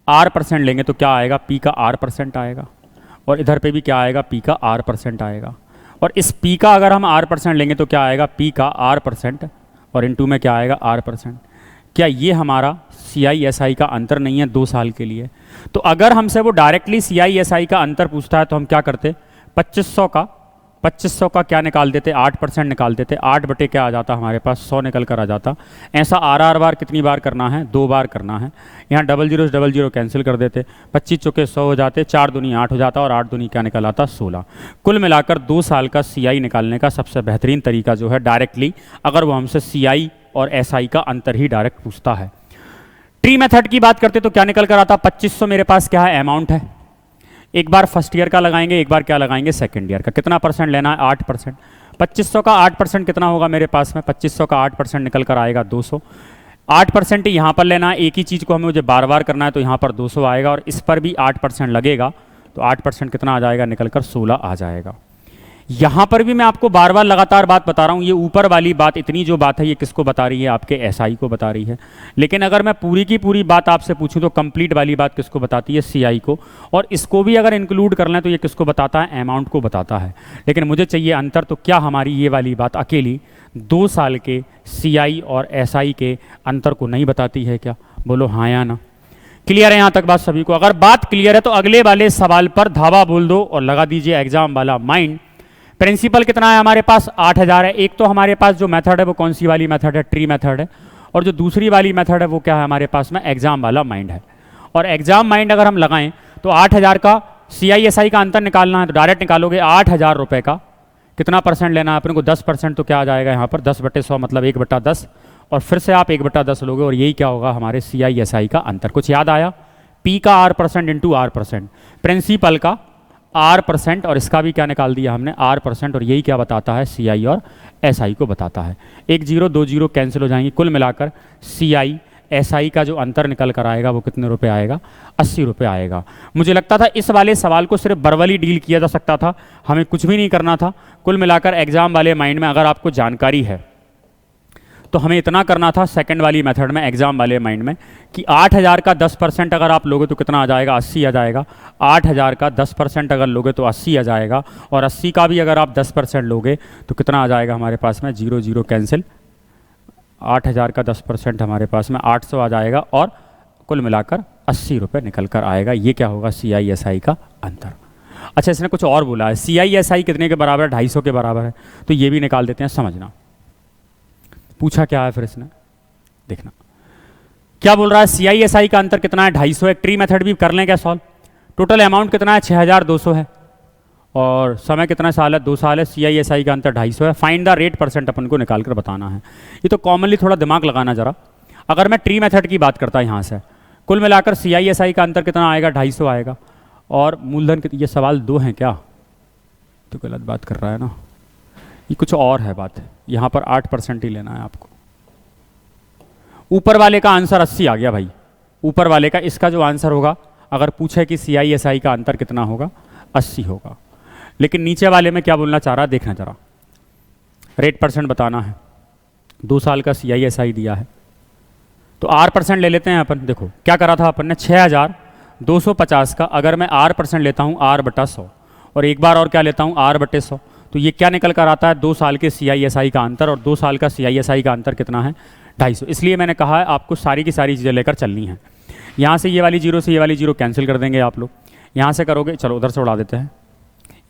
R% लेंगे तो क्या आएगा, पी का R% आएगा। और इधर पे भी क्या आएगा, पी का R% आएगा। और इस पी का अगर हम R% लेंगे तो क्या आएगा, पी का R% और इनटू में क्या आएगा, R%। क्या ये हमारा सीआई एसआई का अंतर नहीं है 2 साल के लिए। तो अगर हमसे वो डायरेक्टली सीआई एसआई का अंतर पूछता है तो हम क्या करते, 2500 का क्या निकाल देते, 8% निकाल देते। 8 बटे क्या आ जाता हमारे पास, 100 निकल कर आ जाता। ऐसा आर बार कितनी बार करना है, 2 बार करना है। यहाँ 00 कैंसिल कर देते, 25 चौके 100 हो जाते, 4 दूनी 8 हो जाता और 8 दूनी क्या निकल आता, 16। कुल मिलाकर 2 साल का सीआई निकालने का सबसे बेहतरीन तरीका जो है डायरेक्टली, अगर वो हमसे सीआई और एसआई का अंतर ही डायरेक्ट पूछता है। ट्री मेथड की बात करते तो क्या निकल कर आता, 2500 मेरे पास क्या है, अमाउंट है। एक बार फर्स्ट ईयर का लगाएंगे, एक बार क्या लगाएंगे, सेकंड ईयर का। कितना परसेंट लेना है, 8%। 2500 का 8% कितना होगा मेरे पास में, 2500 का 8% निकल कर आएगा 200। 8% यहाँ पर लेना है, एक ही चीज़ को हमें मुझे बार बार करना है तो यहाँ पर 200 आएगा और इस पर भी 8% लगेगा तो 8% कितना आ जाएगा, निकल कर 16 आ जाएगा। यहाँ पर भी मैं आपको बार बार लगातार बात बता रहा हूँ, ये ऊपर वाली बात, इतनी जो बात है ये किसको बता रही है, आपके एसआई को बता रही है। लेकिन अगर मैं पूरी की पूरी बात आपसे पूछूं तो कंप्लीट वाली बात किसको बताती है, सीआई को। और इसको भी अगर इंक्लूड कर लें तो ये किसको बताता है, अमाउंट को बताता है। लेकिन मुझे चाहिए अंतर, तो क्या हमारी ये वाली बात अकेली 2 साल के सीआई और एसआई के अंतर को नहीं बताती है क्या, बोलो हाँ या ना। क्लियर है यहाँ तक बात सभी को? अगर बात क्लियर है तो अगले वाले सवाल पर धावा बोल दो और लगा दीजिए एग्जाम वाला माइंड। प्रिंसिपल कितना है हमारे पास, 8000 है। एक तो हमारे पास जो मेथड है वो कौन सी वाली मेथड है, ट्री मेथड है। और जो दूसरी वाली मेथड है वो क्या है हमारे पास में, एग्जाम वाला माइंड है। और एग्जाम माइंड अगर हम लगाएं तो 8000 का सीआई एसआई का अंतर निकालना है तो डायरेक्ट निकालोगे। 8000 रुपये का कितना परसेंट लेना है अपने को, 10%। तो क्या आ जाएगा यहाँ पर 10/100 मतलब 1/10। और फिर से आप 1/10 लोगे और यही क्या होगा, हमारे सीआई एसआई का अंतर। कुछ याद आया, पी का R% इंटू R%, प्रिंसिपल का R% और इसका भी क्या निकाल दिया हमने R%, और यही क्या बताता है CI और SI को बताता है। 1 0 2 0 कैंसिल हो जाएंगे, कुल मिलाकर CI SI का जो अंतर निकल कर आएगा वो कितने रुपए आएगा, 80 रुपये आएगा। मुझे लगता था इस वाले सवाल को सिर्फ वर्बली डील किया जा सकता था, हमें कुछ भी नहीं करना था। कुल मिलाकर एग्जाम वाले माइंड में अगर आपको जानकारी है तो हमें इतना करना था सेकंड वाली मेथड में, एग्जाम वाले माइंड में, कि 8000 का 10% अगर आप लोगे तो कितना आ जाएगा, 80 आ जाएगा। 8000 का 10% अगर लोगे तो 80 आ जाएगा, और 80 का भी अगर आप 10% लोगे तो कितना आ जाएगा हमारे पास में, 0 0 कैंसिल, 8000 का 10% हमारे पास में 800 आ जाएगा, और कुल मिलाकर 80 रुपये निकल कर आएगा। ये क्या होगा, CI SI का अंतर। अच्छा, इसने कुछ और बोला है, CI SI कितने के बराबर है, 250 के बराबर है, तो ये भी निकाल देते हैं। समझना पूछा क्या है फिर इसने, देखना क्या बोल रहा है। CI SI का अंतर कितना है, 250 है। ट्री मेथड भी कर लें क्या सॉल्व। टोटल अमाउंट कितना है, 6200 है, और समय कितना साल है, 2 साल है। CI SI का अंतर 250 है। फाइंड द रेट % अपन को निकाल कर बताना है। ये तो कॉमनली थोड़ा दिमाग लगाना जरा। अगर मैं ट्री मेथड की बात करता यहाँ से, कुल मिलाकर CI SI का अंतर कितना आएगा, 250 आएगा, और मूलधन ये सवाल 2 हैं क्या, तो गलत बात कर रहा है ना, ये कुछ और है बात। यहाँ पर 8% ही लेना है आपको। ऊपर वाले का आंसर 80 आ गया भाई, ऊपर वाले का, इसका जो आंसर होगा अगर पूछे कि CI SI का अंतर कितना होगा, 80 होगा। लेकिन नीचे वाले में क्या बोलना चाह रहा है, देखना जरा। रेट % बताना है, 2 साल का CI SI दिया है, तो R% ले लेते हैं अपन। देखो क्या करा था अपन ने, 6250 का अगर मैं R% लेता हूँ R/100, और एक बार और क्या लेता हूँ R/100, तो ये क्या निकल कर आता है, 2 साल के CI SI का अंतर, और 2 साल का CI SI का अंतर कितना है, 250। इसलिए मैंने कहा है आपको सारी की सारी चीज़ें लेकर चलनी है। यहाँ से ये वाली 0 से ये वाली 0 कैंसिल कर देंगे आप लोग, यहाँ से करोगे, चलो उधर से उड़ा देते हैं,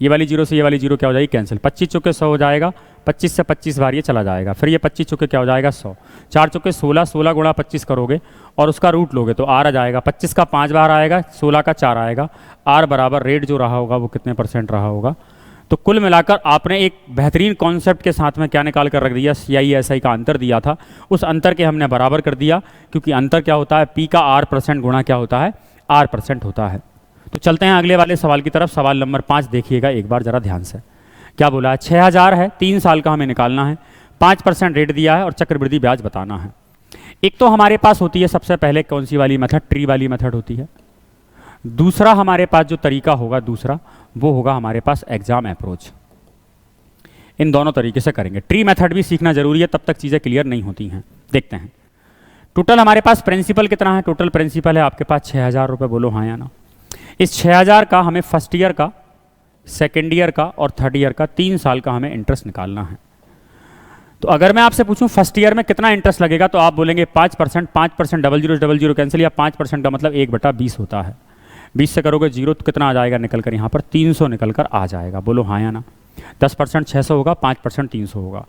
ये वाली 0 से ये वाली 0 क्या हो जाएगी, कैंसिल। 25 चौके 100 हो जाएगा, 25 से 25 बार ये चला जाएगा, फिर ये 25 चौके क्या हो जाएगा, 100। 4 चौके 16, 16 गुणा 25 करोगे और उसका रूट लोगे तो R आ जाएगा। 25 का 5 बार आएगा, 16 का 4 आएगा। R बराबर रेट जो रहा होगा वो कितने % रहा होगा। तो कुल मिलाकर आपने एक बेहतरीन कॉन्सेप्ट के साथ में क्या निकाल कर रख दिया, CI SI का अंतर दिया था, उस अंतर के हमने बराबर कर दिया, क्योंकि अंतर क्या होता है, P का R% गुणा क्या होता है, R% होता है। तो चलते हैं अगले वाले सवाल की तरफ। सवाल नंबर 5 देखिएगा एक बार जरा ध्यान से। क्या बोला है, 6000 है, 3 साल का हमें निकालना है, 5% रेट दिया है और चक्रवृद्धि ब्याज बताना है। एक तो हमारे पास होती है सबसे पहले कौन सी वाली मेथड, ट्री वाली मेथड होती है। दूसरा हमारे पास जो तरीका होगा दूसरा, वो होगा हमारे पास एग्जाम अप्रोच। इन दोनों तरीके से करेंगे। ट्री मेथड भी सीखना जरूरी है, तब तक चीज़ें क्लियर नहीं होती हैं। देखते हैं टोटल हमारे पास प्रिंसिपल कितना है। टोटल प्रिंसिपल है आपके पास 6000 रुपये, बोलो हाँ या ना। इस 6000 का हमें फर्स्ट ईयर का, सेकेंड ईयर का और थर्ड ईयर का 3 साल का हमें इंटरेस्ट निकालना है। तो अगर मैं आपसे पूछूं फर्स्ट ईयर में कितना इंटरेस्ट लगेगा, तो आप बोलेंगे 5%, 5% 0000 कैंसिल, या 5% का मतलब 1/20 होता है। 20 से करोगे 0 तो कितना आ जाएगा निकल कर, यहाँ पर 300 निकल कर आ जाएगा, बोलो हाँ या ना। 10% 600 होगा, 5% 300 होगा।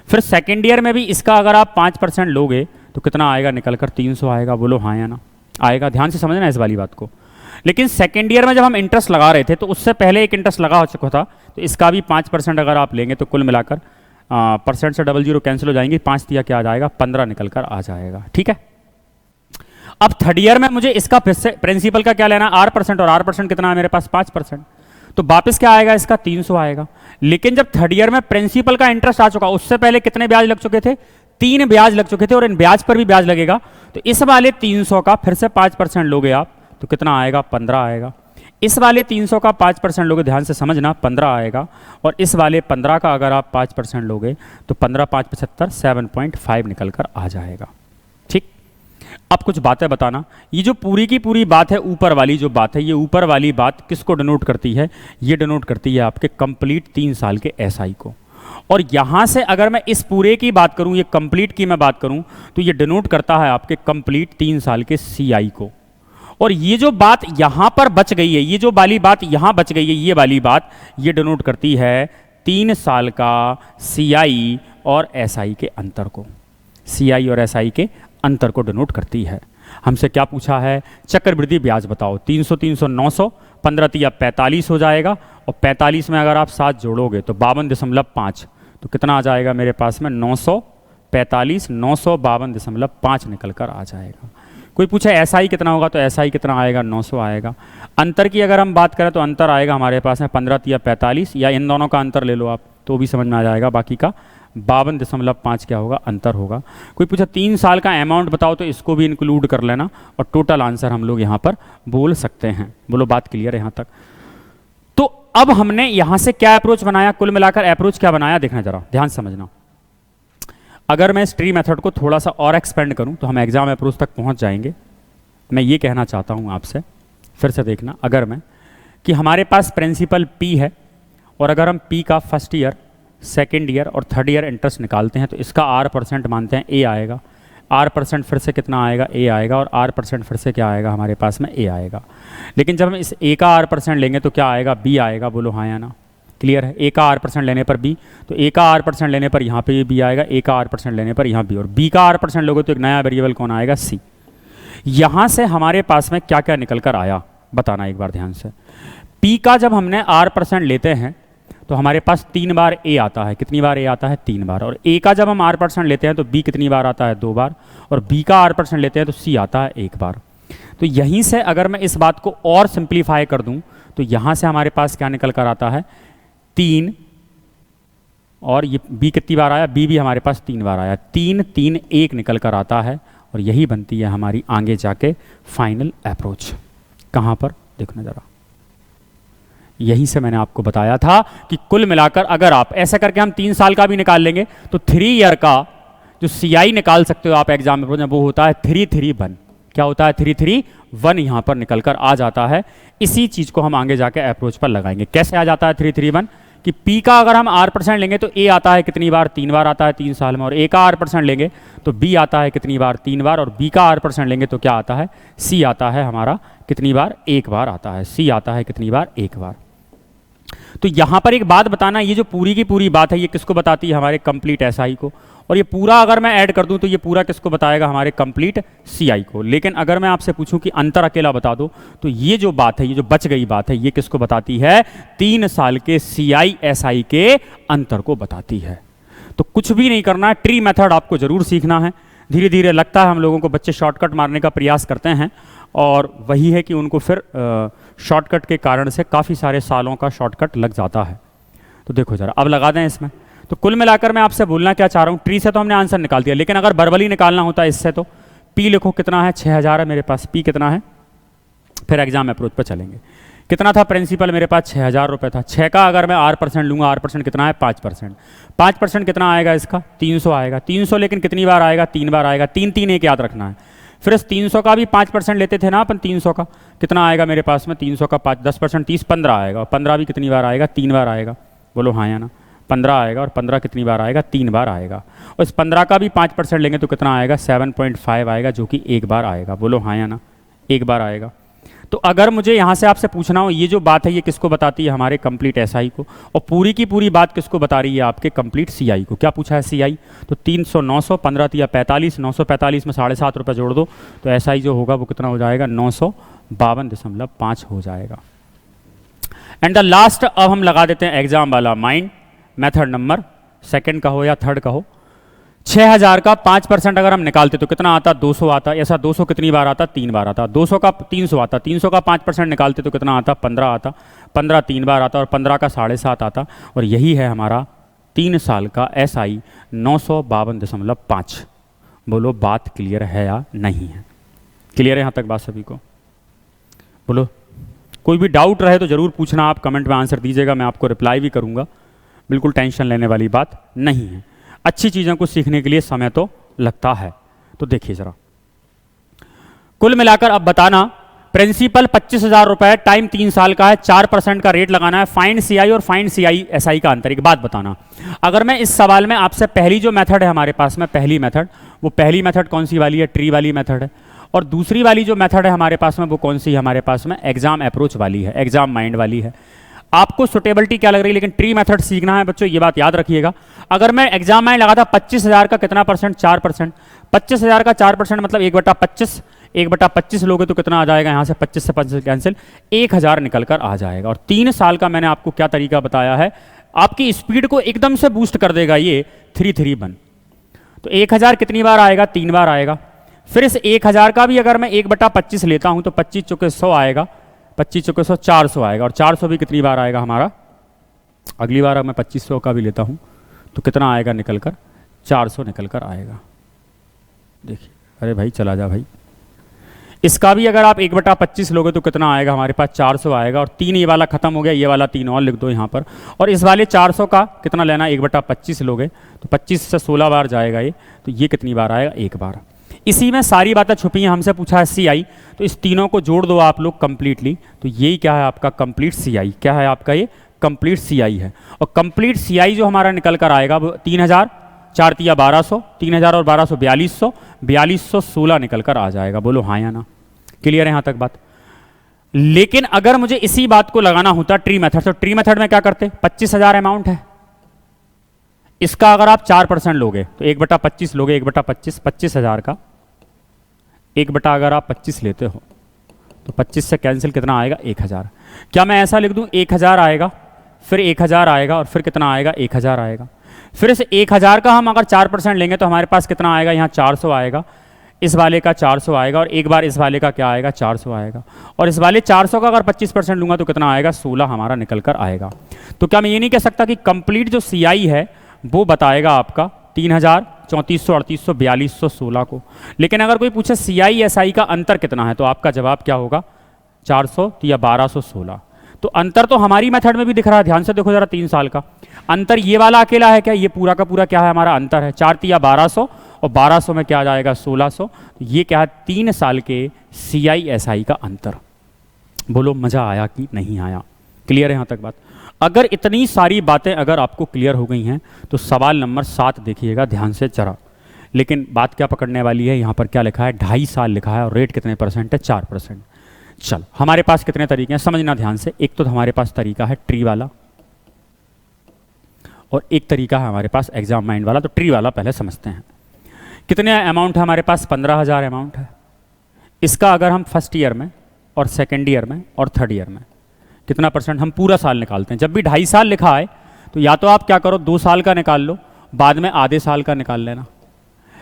फिर सेकेंड ईयर में भी इसका अगर आप 5% लोगे तो कितना आएगा निकल कर, 300 आएगा, बोलो हाँ या ना। आएगा, ध्यान से समझना इस वाली बात को। लेकिन सेकेंड ईयर में जब हम इंटरेस्ट लगा रहे थे तो उससे पहले एक इंटरेस्ट लगा हो चुका था, तो इसका भी 5% अगर आप लेंगे तो कुल मिलाकर % से 00 कैंसिल हो जाएंगे, 5 दिया क्या आ जाएगा, 15 निकल कर आ जाएगा। ठीक है। अब थर्ड ईयर में मुझे इसका फिर से प्रिंसिपल का क्या लेना है, R% और R% कितना है मेरे पास 5%, तो वापस क्या आएगा इसका 300 आएगा। लेकिन जब थर्ड ईयर में प्रिंसिपल का इंटरेस्ट आ चुका, उससे पहले कितने ब्याज लग चुके थे, 3 ब्याज लग चुके थे, और इन ब्याज पर भी ब्याज लगेगा। तो इस वाले 300 का फिर से 5% लोगे आप तो कितना आएगा, 15 आएगा। इस वाले 300 का 5% लोगे, ध्यान से समझना, 15 आएगा। और इस वाले 15 का अगर आप 5% लोगे तो 15 5 75, 7.5 निकल कर आ जाएगा। ठीक। अब कुछ बातें बताना, ये जो पूरी की पूरी बात है, ऊपर वाली जो बात है, ये ऊपर वाली बात किसको डिनोट करती है, ये डिनोट करती है आपके कंप्लीट 3 साल के SI को। और यहां से अगर मैं इस पूरे की बात करूं, ये कंप्लीट की मैं बात करूं, तो ये डिनोट करता है आपके कंप्लीट 3 साल के CI को। और ये जो बात यहां पर बच गई है, ये जो वाली बात यहां बच गई है, ये वाली बात ये डिनोट करती है 3 साल का CI और SI के अंतर को। CI और SI के अंतर को डिनोट करती है। हमसे क्या पूछा है, चक्रवृद्धि ब्याज बताओ। 300 300 900, 15 तिया 45 हो जाएगा, और 45 में अगर आप 7 जोड़ोगे तो 52.5, तो कितना आ जाएगा मेरे पास में 945, 952.5 निकल कर आ जाएगा। कोई पूछे SI कितना होगा, तो SI कितना आएगा, 900 आएगा। अंतर की अगर हम बात करें तो अंतर आएगा हमारे पास में 15 या 45, या इन दोनों का अंतर ले लो आप तो भी समझ में आ जाएगा। बाकी का 52.5 क्या होगा, अंतर होगा। कोई पूछा 3 साल का अमाउंट बताओ, तो इसको भी इंक्लूड कर लेना और टोटल आंसर हम लोग यहाँ पर बोल सकते हैं। बोलो बात क्लियर है यहाँ तक। तो अब हमने यहाँ से क्या अप्रोच बनाया, कुल मिलाकर अप्रोच क्या बनाया, देखना जरा ध्यान समझना। अगर मैं इस ट्री मेथड को थोड़ा सा और एक्सपेंड करूं तो हम एग्जाम अप्रोच तक पहुंच जाएंगे। मैं ये कहना चाहता हूं आपसे, फिर से देखना, अगर मैं कि हमारे पास प्रिंसिपल P है और अगर हम P का फर्स्ट ईयर, सेकेंड ईयर और थर्ड ईयर इंटरेस्ट निकालते हैं तो इसका R% मानते हैं A आएगा, R% फिर से कितना आएगा, A आएगा, और R% फिर से क्या आएगा हमारे पास में, A आएगा। लेकिन जब हम इस A का R% लेंगे तो क्या आएगा, B आएगा। बोलो हाँ या ना, क्लियर है। A का R% लेने पर B, तो A का R% लेने पर यहाँ पे B आएगा, A का R% लेने पर यहाँ B, और B का R% लोगे तो एक नया वेरिएबल कौन आएगा, C। यहाँ से हमारे पास में क्या क्या निकल कर आया बताना एक बार ध्यान से। P का जब हमने R% लेते हैं तो हमारे पास 3 बार A आता है। कितनी बार A आता है, 3 बार। और A का जब हम R% लेते हैं तो B कितनी बार आता है, 2 बार। और B का R% लेते हैं तो C आता है 1 बार। तो यहीं से अगर मैं इस बात को और सिंप्लीफाई कर दूं तो यहाँ से हमारे पास क्या निकल कर आता है, 3, और ये B कितनी बार आया, B भी हमारे पास 3 बार आया, 3 3 1 निकल कर आता है। और यही बनती है हमारी आगे जाके फाइनल अप्रोच। कहाँ पर, देखना ज़रा, यहीं से मैंने आपको बताया था कि कुल मिलाकर अगर आप ऐसा करके हम 3 साल का भी निकाल लेंगे तो 3 ईयर का जो CI निकाल सकते हो आप एग्जाम में, वो होता है 331। क्या होता है, 331 यहाँ पर निकल कर आ जाता है। इसी चीज़ को हम आगे जाके अप्रोच पर लगाएंगे। कैसे आ जाता है 331, कि P का अगर हम R% लेंगे तो A आता है कितनी बार, 3 बार आता है 3 साल में। और A का R% लेंगे तो B आता है कितनी बार, 3 बार। और B का R% लेंगे तो क्या आता है, C आता है हमारा कितनी बार, 1 बार आता है। C आता है कितनी बार, 1 बार। तो यहाँ पर एक बात बताना, ये जो पूरी की पूरी बात है ये किसको बताती है, हमारे कंप्लीट SI को। और ये पूरा अगर मैं ऐड कर दूं तो ये पूरा किसको बताएगा, हमारे कंप्लीट CI को। लेकिन अगर मैं आपसे पूछूं कि अंतर अकेला बता दो तो ये जो बात है, ये जो बच गई बात है, ये किसको बताती है, 3 साल के CI SI के अंतर को बताती है। तो कुछ भी नहीं करना है, ट्री मेथड आपको जरूर सीखना है। धीरे धीरे लगता है हम लोगों को बच्चे शॉर्टकट मारने का प्रयास करते हैं, और वही है कि उनको फिर शॉर्टकट के कारण से काफ़ी सारे सालों का शॉर्टकट लग जाता है। तो देखो ज़रा, अब लगा दें इसमें। तो कुल मिलाकर मैं आपसे बोलना क्या चाह रहा हूँ, ट्री से तो हमने आंसर निकाल दिया, लेकिन अगर वर्बली निकालना होता है इससे तो P लिखो कितना है, 6000 है मेरे पास, P कितना है, फिर एग्जाम अप्रोच पर चलेंगे। कितना था प्रिंसिपल, मेरे पास 6000 रुपये था। 6 का अगर मैं R% लूँगा, R% कितना है, 5%। 5% कितना आएगा इसका, 300 आएगा। 300 लेकिन कितनी बार आएगा, 3 बार आएगा। 3 3 1 याद रखना है। फिर इस 300 का भी 5% लेते थे ना अपन, 300 का कितना आएगा मेरे पास में, 300 का 5 10% 30 15 आएगा। 15 भी कितनी बार आएगा, 3 बार आएगा। बोलो हाँ या ना, 15 आएगा। और 15 कितनी बार आएगा, 3 बार आएगा। और इस 15 का भी 5% लेंगे तो कितना आएगा, 7.5 आएगा, जो कि 1 बार आएगा। बोलो हाँ या ना, 1 बार आएगा। तो अगर मुझे यहाँ से आपसे पूछना हो ये जो बात है ये किसको बताती है, हमारे कंप्लीट SI को, और पूरी की पूरी बात किसको बता रही है, आपके कंप्लीट CI को। क्या पूछा है CI, तो 300 900 15 या 45, 945 में 7.5 रुपये जोड़ दो तो SI जो होगा वो कितना हो जाएगा, 952.5 हो जाएगा। एंड द लास्ट, अब हम लगा देते हैं एग्जाम वाला माइंड मेथड नंबर सेकंड का हो या थर्ड का हो। 6000 का 5% अगर हम निकालते तो कितना आता, 200 आता। ऐसा 200 कितनी बार आता, 3 बार आता। 200 का 300 आता। 300 का 5% निकालते तो कितना आता, 15 आता। 15 3 बार आता, और 15 का 7.5 आता। और यही है हमारा 3 साल का SI 952.5। बोलो बात क्लियर है या नहीं है, क्लियर है यहाँ तक बात सभी को। बोलो कोई भी डाउट रहे तो ज़रूर पूछना, आप कमेंट में आंसर दीजिएगा, मैं आपको रिप्लाई भी करूँगा। बिल्कुल टेंशन लेने वाली बात नहीं है। अच्छी चीज़ों को सीखने के लिए समय तो लगता है। तो देखिए ज़रा, कुल मिलाकर अब बताना, प्रिंसिपल 25,000 रुपये, टाइम 3 साल का है, 4% का रेट लगाना है। फाइंड CI और फाइंड CI SI का अंतर। एक बात बताना, अगर मैं इस सवाल में आपसे पहली जो मेथड है हमारे पास में, पहली मेथड, वो पहली मेथड कौन सी वाली है, ट्री वाली मेथड है। और दूसरी वाली जो मेथड है हमारे पास में वो कौन सी है हमारे पास में, एग्जाम अप्रोच वाली है, एग्जाम माइंड वाली है। आपको सुटेबिलिटी क्या लग रही है, लेकिन ट्री मेथड सीखना है बच्चों, ये बात याद रखिएगा। अगर मैं एग्जाम माइंड लगा था 25,000 का कितना परसेंट, 4%। 25,000 का 4% मतलब 1/25। 1/25 लोगे तो कितना आ जाएगा, यहाँ से 25 से 25 कैंसिल, 1000 निकल कर आ जाएगा। और 3 साल का मैंने आपको क्या तरीका बताया है, आपकी स्पीड को एकदम से बूस्ट कर देगा ये 331। तो 1000 कितनी बार आएगा, 3 बार आएगा। फिर इस 1000 का भी अगर मैं 1/25 लेता हूं तो 25 चुके 100 आएगा, 25 चुके 100 400 आएगा। और 400 भी कितनी बार आएगा हमारा, अगली बार मैं 2500 का भी लेता हूं तो कितना आएगा निकल कर, 400 निकल कर आएगा। देखिए, अरे भाई चला जा भाई। इसका भी अगर आप 1/25 लोगे तो कितना आएगा हमारे पास, 400 आएगा। और 3 ये वाला खत्म हो गया, ये वाला 3 और लिख दो यहाँ पर। और इस वाले 400 का कितना लेना, 1/25 लोगे तो 25 से 16 बार जाएगा ये, तो ये कितनी बार आएगा, 1 बार। इसी में सारी बातें छुपी हैं। हमसे पूछा है CI, तो इस तीनों को जोड़ दो आप लोग कंप्लीटली, तो यही क्या है आपका कंप्लीट CI। क्या है आपका ये कंप्लीट CI है। और कंप्लीट CI जो हमारा निकल कर आएगा वो 3000, 4 तिया 1200, 3000 और 1200 4200, 4216 निकल कर आ जाएगा। बोलो हाँ या ना, क्लियर है यहाँ तक बात। लेकिन अगर मुझे इसी बात को लगाना होता ट्री मेथड, तो ट्री मेथड में क्या करते, 25,000 अमाउंट है, इसका अगर आप 4% लोगे तो 1/25 लोगे, 1/25 25,000 का 1 अगर आप 25 लेते हो तो 25 से कैंसिल कितना आएगा, 1000। क्या मैं ऐसा लिख दूं 1000 आएगा, फिर 1000 आएगा और फिर कितना आएगा, 1000 आएगा। फिर इस 1000 का हम अगर 4% लेंगे तो हमारे पास कितना आएगा, यहाँ 400 आएगा, इस वाले का 400 आएगा और एक बार इस वाले का क्या आएगा, 400 आएगा। और इस वाले 400 का अगर 25% लूंगा तो कितना आएगा, 16 हमारा निकल कर आएगा। तो क्या मैं ये नहीं कह सकता कि कंप्लीट जो CI है वो बताएगा आपका 3000, 3400, 3800, 4200, 16 को। लेकिन अगर कोई पूछे CI SI का अंतर कितना है तो आपका जवाब क्या होगा, 400 या 1216। तो अंतर तो हमारी मेथड में भी दिख रहा है, ध्यान से देखो जरा, 3 साल का अंतर ये वाला अकेला है क्या, ये पूरा का पूरा क्या है हमारा अंतर है, 4 या 1200 और 1200 में क्या आ जाएगा 1600। तो ये क्या है 3 साल के CI SI का अंतर। बोलो मजा आया कि नहीं आया, क्लियर है यहाँ तक बात। अगर इतनी सारी बातें अगर आपको क्लियर हो गई हैं तो सवाल नंबर 7 देखिएगा ध्यान से जरा। लेकिन बात क्या पकड़ने वाली है, यहाँ पर क्या लिखा है, 2.5 साल लिखा है और रेट कितने परसेंट है, 4%। चल हमारे पास कितने तरीके हैं समझना ध्यान से। एक तो हमारे पास तरीका है ट्री वाला और एक तरीका है हमारे पास एग्जाम माइंड वाला। तो ट्री वाला पहले समझते हैं। कितने अमाउंट है हमारे पास, 15,000 अमाउंट है। इसका अगर हम फर्स्ट ईयर में और सेकेंड ईयर में और थर्ड ईयर में कितना परसेंट, हम पूरा साल निकालते हैं। जब भी 2.5 साल लिखा है तो या तो आप क्या करो 2 साल का निकाल लो, बाद में आधे साल का निकाल लेना,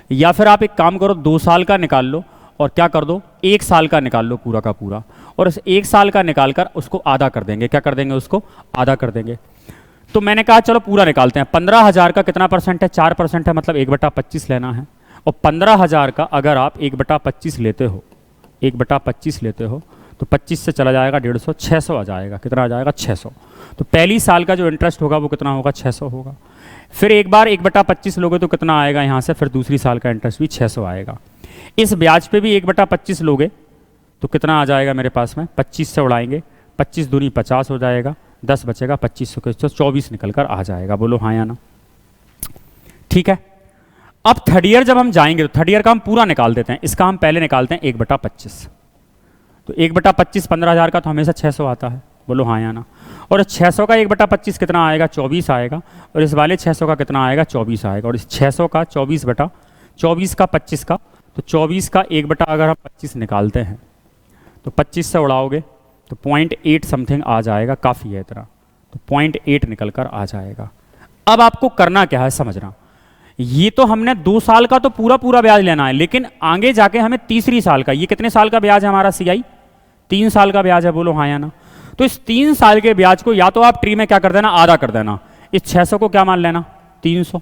या फिर आप एक काम करो 2 साल का निकाल लो और क्या कर दो 1 साल का निकाल लो पूरा का पूरा, और इस 1 साल का निकाल कर उसको आधा कर देंगे। क्या कर देंगे, उसको आधा कर देंगे। तो मैंने कहा चलो पूरा निकालते हैं। 15,000 का कितना परसेंट है, 4% है, मतलब 1/25 लेना है। और 15,000 का अगर आप 1/25 लेते हो, 1/25 लेते हो तो 25 से चला जाएगा 150, 600 आ जाएगा। कितना आ जाएगा, 600। तो पहली साल का जो इंटरेस्ट होगा वो कितना होगा, 600 होगा। फिर एक बार 1/25 लोगे तो कितना आएगा यहाँ से, फिर दूसरी साल का इंटरेस्ट भी 600 आएगा। इस ब्याज पे भी 1/25 लोगे तो कितना आ जाएगा मेरे पास में, 25 से उड़ाएंगे, 25 दूनी 50 हो जाएगा, 10 बचेगा, 2500 के 24 निकल कर आ जाएगा। बोलो हाँ या ना, ठीक है। अब थर्ड ईयर जब हम जाएंगे तो थर्ड ईयर का हम पूरा निकाल देते हैं। इसका हम पहले निकालते हैं 1/25। तो 1/25 15,000 का तो हमेशा 600 आता है। बोलो हाँ या ना। और 600 का 1/25 कितना आएगा, 24 आएगा। और इस वाले 600 का कितना आएगा, 24 आएगा। और इस 600 का 24 का 25 का, तो 24 का 1 अगर हम 25 निकालते हैं तो 25 से उड़ाओगे तो 0.8 समथिंग आ जाएगा, काफ़ी है इतना। तो 0.8 निकल कर आ जाएगा। अब आपको करना क्या है समझना, ये तो हमने 2 साल का तो पूरा पूरा ब्याज लेना है, लेकिन आगे जाके हमें तीसरी साल का, ये कितने साल का ब्याज है हमारा CI, 3 साल का ब्याज है। बोलो हाँ या ना। तो इस 3 साल के ब्याज को या तो आप ट्री में क्या कर देना, आधा कर देना। इस 600 को क्या मान लेना, 300।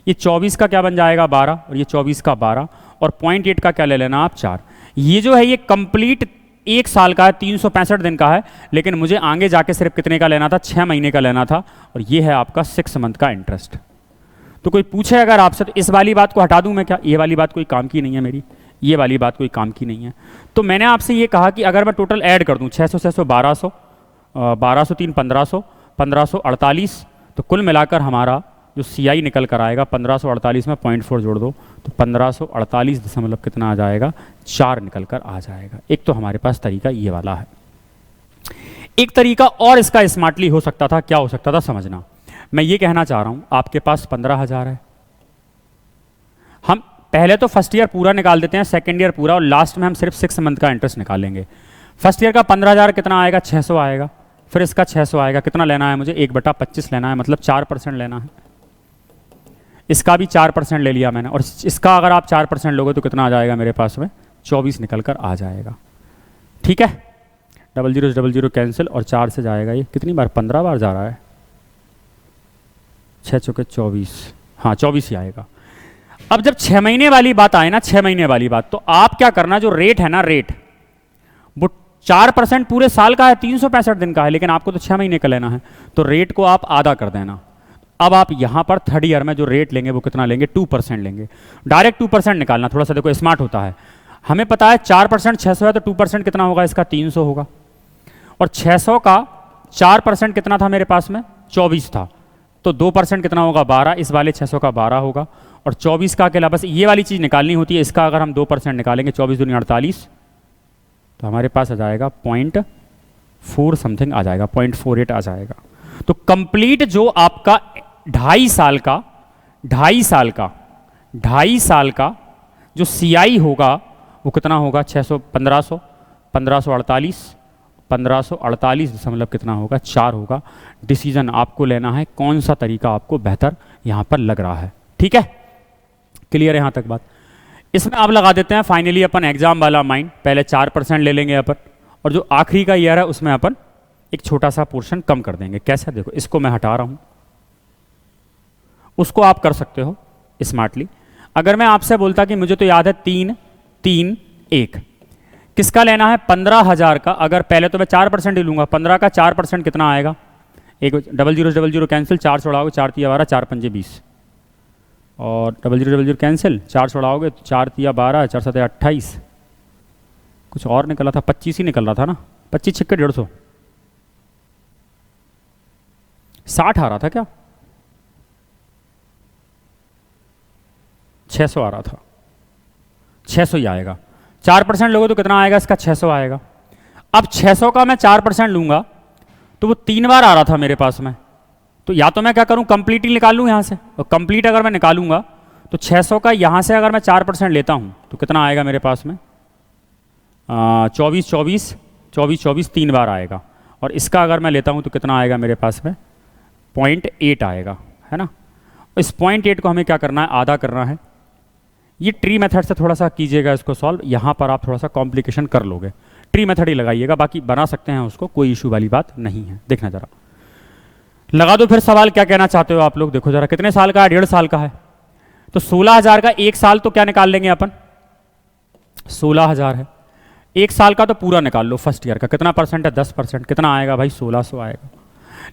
ये 24 का क्या बन जाएगा, 12, और ये 24 का 12, और 0.8 का क्या ले लेना आप, 4। ये जो है ये कंप्लीट 1 साल का है, 365 दिन का है, लेकिन मुझे आगे जाके सिर्फ कितने का लेना था, 6 महीने का लेना था। और ये है आपका 6 मंथ का इंटरेस्ट। तो कोई पूछे अगर आपसे तो इस वाली बात को हटा दूं मैं क्या, ये वाली बात कोई काम की नहीं है मेरी, ये वाली बात कोई काम की नहीं है। तो मैंने आपसे ये कहा कि अगर मैं टोटल ऐड कर दूं 600 600 1200, 1200 3 1500, 1548, तो कुल मिलाकर हमारा जो CI निकल कर आएगा 1548 में 0.4 जोड़ दो तो 1548 दशमलव कितना आ जाएगा, 4 निकल कर आ जाएगा। एक तो हमारे पास तरीका ये वाला है। एक तरीका और इसका स्मार्टली हो सकता था, क्या हो सकता था समझना। मैं ये कहना चाह रहा हूं आपके पास 15,000 है, हम पहले तो फर्स्ट ईयर पूरा निकाल देते हैं, सेकेंड ईयर पूरा, और लास्ट में हम सिर्फ 6 मंथ का इंटरेस्ट निकालेंगे। फर्स्ट ईयर का 15,000 कितना आएगा, 600 आएगा। फिर इसका 600 आएगा, कितना लेना है मुझे, 1/25 लेना है, मतलब 4% लेना है। इसका भी 4% ले लिया मैंने, और इसका अगर आप 4% लोगे तो कितना आ जाएगा मेरे पास में, 24 निकल कर आ जाएगा। ठीक है, 00 से 00 कैंसिल, और 4 से जाएगा ये कितनी बार, 15 बार जा रहा है, 6 चौके 24, हाँ 24 ही आएगा। अब जब 6 महीने वाली बात आए ना, 6 महीने वाली बात, तो आप क्या करना, जो रेट है ना, रेट वो 4% पूरे साल का है, 365 दिन का है, लेकिन आपको तो 6 महीने का लेना है, तो रेट को आप आधा कर देना। अब आप यहां पर थर्ड ईयर में जो रेट लेंगे वो कितना लेंगे, 2% लेंगे। डायरेक्ट 2% निकालना, थोड़ा सा देखो स्मार्ट होता है। हमें पता है 4% 600 है, तो 2% कितना होगा इसका, 300 होगा। और 600 का 4% कितना था मेरे पास में, 24 था, तो 2% कितना होगा, 12। इस वाले 600 का 12 होगा, और 24 का अकेला, बस ये वाली चीज़ निकालनी होती है। इसका अगर हम 2% निकालेंगे, 24 दूनी 48, तो हमारे पास आ जाएगा 0.4 समथिंग आ जाएगा, 0.48 आ जाएगा। तो कंप्लीट जो आपका 2.5 साल का जो CI होगा वो कितना होगा, 600 1500 1548 1548 दशमलव कितना होगा, 4 होगा। डिसीजन आपको लेना है कौन सा तरीका आपको बेहतर यहां पर लग रहा है। ठीक है, क्लियर है यहां तक बात। इसमें आप लगा देते हैं फाइनली अपन एग्जाम वाला माइंड, पहले 4% ले लेंगे अपन, और जो आखिरी का ईयर है उसमें अपन एक छोटा सा पोर्शन कम कर देंगे। कैसा, देखो इसको मैं हटा रहा हूं, उसको आप कर सकते हो स्मार्टली। अगर मैं आपसे बोलता कि मुझे तो याद है 3 3 1, किसका लेना है, 15,000 का। अगर पहले तो मैं 4% ही लूंगा, 15 का 4% कितना आएगा, एक 00 से 00 कैंसिल, 4 छोड़ाओगे 4 तिया 12, 4 पंजे 20, और 00 से 00 कैंसिल, 4 छोड़ाओगे 4 तिया 12, 4 7 28, कुछ और निकला था, 25 ही निकल रहा था ना, 25 छिक्के 150, 60 आ रहा था क्या, 600 आ रहा था, 600 ही आएगा। 4% लोगे तो कितना आएगा इसका, 600 आएगा। अब 600 का मैं 4% लूंगा तो वो 3 बार आ रहा था मेरे पास में, तो या तो मैं क्या करूं, कंप्लीट ही निकाल लूं यहां से, और कंप्लीट अगर मैं निकालूंगा तो 600 का यहां से अगर मैं 4% लेता हूं तो कितना आएगा मेरे पास में, 24 24 24 24 3 बार आएगा। और इसका अगर मैं लेता हूं तो कितना आएगा मेरे पास में, 0.8 आएगा, है ना। इस 0.8 को हमें क्या करना है, आधा करना है। ये ट्री मेथड से थोड़ा सा कीजिएगा इसको सॉल्व, यहाँ पर आप थोड़ा सा कॉम्प्लिकेशन कर लोगे, ट्री मेथड ही लगाइएगा, बाकी बना सकते हैं उसको, कोई इशू वाली बात नहीं है। देखना जरा, लगा दो फिर सवाल, क्या कहना चाहते हो आप लोग। देखो जरा, कितने साल का है, 1.5 साल का है, तो 16,000 का 1 साल तो क्या निकाल लेंगे अपन, 16,000 है, 1 साल का तो पूरा निकाल लो, फर्स्ट ईयर का कितना परसेंट है, 10%, कितना आएगा भाई, 1600 आएगा।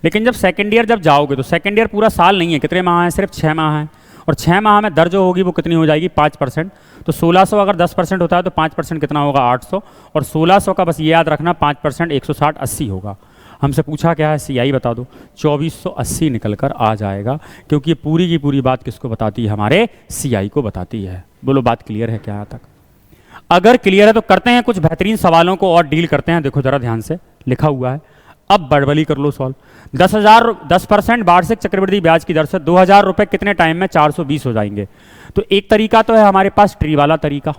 लेकिन जब सेकेंड ईयर जब जाओगे तो सेकेंड ईयर पूरा साल नहीं है, कितने माह है, सिर्फ 6 माह है, और 6 माह में दर जो होगी वो कितनी हो जाएगी, 5%। तो 1600 अगर 10% होता है तो 5% कितना होगा, 800, और 1600 का बस ये याद रखना 5% 160 80 होगा। हमसे पूछा क्या है, CI बता दो, 2480 निकल कर आ जाएगा, क्योंकि ये पूरी की पूरी बात किसको बताती है, हमारे CI को बताती है। बोलो बात क्लियर है क्या यहाँ तक। अगर क्लियर है तो करते हैं कुछ बेहतरीन सवालों को और डील करते हैं। देखो जरा ध्यान से लिखा हुआ है, अब बड़बड़ी कर लो सॉल्व। 10% वार्षिक चक्रवृद्धि ब्याज की दर से 2,000 रुपए कितने टाइम में 420 हो जाएंगे। तो एक तरीका तो है हमारे पास ट्री वाला तरीका,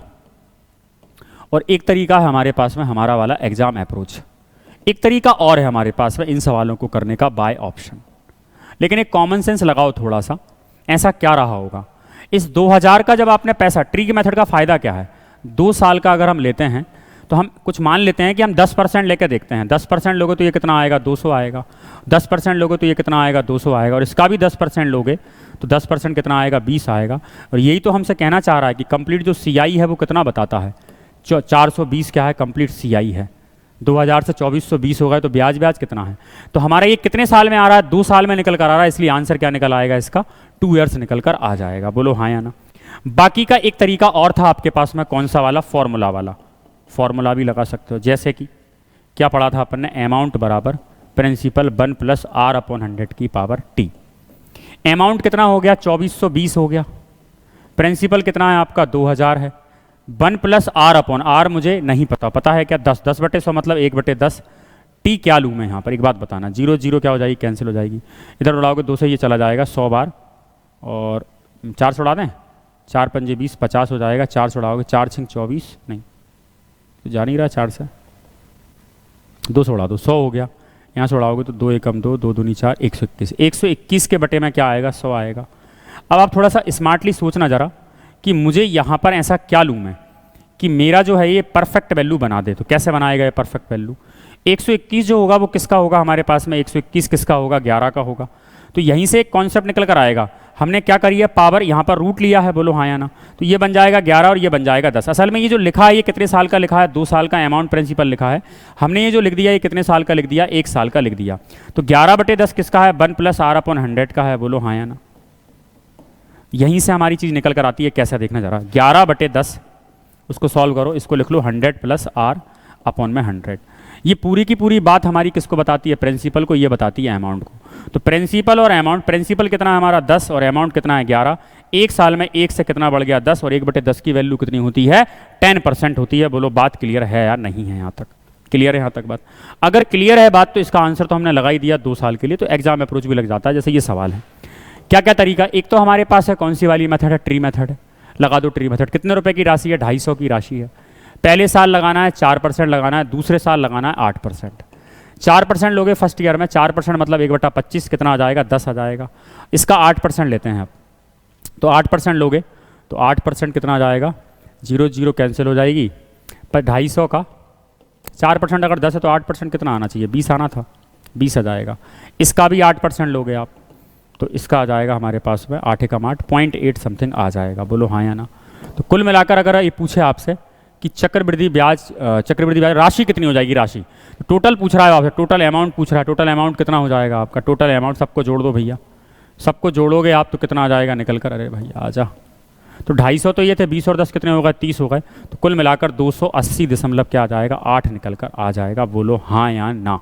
और एक तरीका है हमारे पास में हमारा वाला एग्जाम अप्रोच। एक तरीका और है हमारे पास में इन सवालों को करने का, बाय ऑप्शन। लेकिन एक कॉमन सेंस लगाओ थोड़ा सा, ऐसा क्या रहा होगा, इस 2,000 का जब आपने पैसा, ट्री के मेथड का फायदा क्या है, 2 साल का अगर हम लेते हैं तो हम कुछ मान लेते हैं कि हम 10% लेकर देखते हैं। 10% लोगे तो ये कितना आएगा, 200 आएगा। 10% लोगे तो ये कितना आएगा, 200 आएगा। और इसका भी 10% लोगे तो 10% कितना आएगा, 20 आएगा। और यही तो हमसे कहना चाह रहा है कि कंप्लीट जो CI है वो कितना बताता है, 420 क्या है, कंप्लीट CI है। 2000 से 2420 हो गए तो ब्याज कितना है। तो हमारा ये कितने साल में आ रहा है, 2 साल में निकल कर आ रहा है, इसलिए आंसर क्या निकल आएगा इसका, 2 ईयर्स निकल कर आ जाएगा। बोलो हाँ या ना। बाकी का एक तरीका और था आपके पास में, कौन सा वाला, फॉर्मूला वाला। फॉर्मूला भी लगा सकते हो, जैसे कि क्या पढ़ा था अपन ने, अमाउंट बराबर प्रिंसिपल 1 + R/100 की पावर T। अमाउंट कितना हो गया, 2420 हो गया। प्रिंसिपल कितना है आपका, 2000 है। 1 + R/R मुझे नहीं पता, पता है क्या, 10 10/100 मतलब 1/10। T क्या लूँ मैं यहाँ पर, एक बात बताना, 0 0 क्या हो जाएगी, कैंसिल हो जाएगी। इधर उड़ाओगे 2 से ये चला जाएगा 100 बार, और 4 से उड़ा दें, 4 पंजे 20, 50 हो जाएगा। 4 से उड़ाओगे, 4 6 24, नहीं तो जा नहीं रहा, 4 से 2 से उड़ा दो, 100 हो गया। यहाँ से उड़ाओगे तो 2 एकम 2, 2 दूनी 4, 121। 121 के बटे में क्या आएगा, 100 आएगा। अब आप थोड़ा सा स्मार्टली सोचना ज़रा कि मुझे यहाँ पर ऐसा क्या लूँ मैं कि मेरा जो है ये परफेक्ट वैल्यू बना दे। तो कैसे बनाएगा ये परफेक्ट वैल्यू? 121 जो होगा वो किसका होगा हमारे पास में? 121 किसका होगा? 11 का होगा। तो यहीं से एक कॉन्सेप्ट निकल कर आएगा, हमने क्या करी है, पावर यहाँ पर रूट लिया है, बोलो हाँ या ना। तो ये बन जाएगा 11 और ये बन जाएगा 10। असल में ये जो लिखा है ये कितने साल का लिखा है? 2 साल का अमाउंट प्रिंसिपल लिखा है। हमने ये जो लिख दिया ये कितने साल का लिख दिया? 1 साल का लिख दिया। तो 11/10 किसका है? 1 + R/100 का है, बोलो हाँ या ना। यहीं से हमारी चीज़ निकल कर आती है। कैसा देखना जरा, 11/10 उसको सॉल्व करो, इसको लिख लो 100 + R/100। ये पूरी की पूरी बात हमारी किसको बताती है? प्रिंसिपल को, ये बताती है अमाउंट को। तो प्रिंसिपल और अमाउंट, प्रिंसिपल कितना है हमारा? 10 और अमाउंट कितना है? 11। 1 साल में 1 से कितना बढ़ गया? 10 और 1/10 की वैल्यू कितनी होती है? 10% होती है। बोलो बात क्लियर है या नहीं है? यहाँ तक क्लियर है? यहाँ तक बात अगर क्लियर है बात तो इसका आंसर तो हमने लगा ही दिया 2 साल के लिए। तो एग्जाम अप्रोच भी लग जाता है। जैसे ये सवाल है, क्या क्या तरीका? एक तो हमारे पास है कौन सी वाली मेथड है? ट्री मेथड है। लगा दो ट्री मेथड। कितने रुपए की राशि है? 250 की राशि है। पहले साल लगाना है 4% लगाना है, दूसरे साल लगाना है 8%। 4% लोगे फर्स्ट ईयर में, 4% मतलब 1/25 कितना आ जाएगा? 10 आ जाएगा। इसका 8% लेते हैं आप, तो 8% लोगे तो 8% कितना आ जाएगा? 0 0 कैंसिल हो जाएगी। पर 250 का 4% अगर 10 है तो 8% कितना आना चाहिए? 20 आना था, 20 आ जाएगा। इसका भी 8% लोगे आप तो इसका आ जाएगा हमारे पास में 8 एकम 8 0.8 समथिंग आ जाएगा। बोलो हाँ या ना। तो कुल मिलाकर अगर ये पूछे आपसे कि चक्रवृद्धि ब्याज राशि कितनी हो जाएगी? राशि तो टोटल पूछ रहा है आपसे, टोटल अमाउंट पूछ रहा है। टोटल अमाउंट कितना हो जाएगा आपका? टोटल अमाउंट सबको जोड़ दो भैया, सबको जोड़ोगे आप तो कितना आ जाएगा निकल कर? अरे भैया आ जा। तो 250 तो ये थे, 20 और 10 कितने हो गए? 30 हो गए। तो कुल मिलाकर 280 दशमलव क्या आ जाएगा? 8 निकल कर आ जाएगा। बोलो हाँ या ना।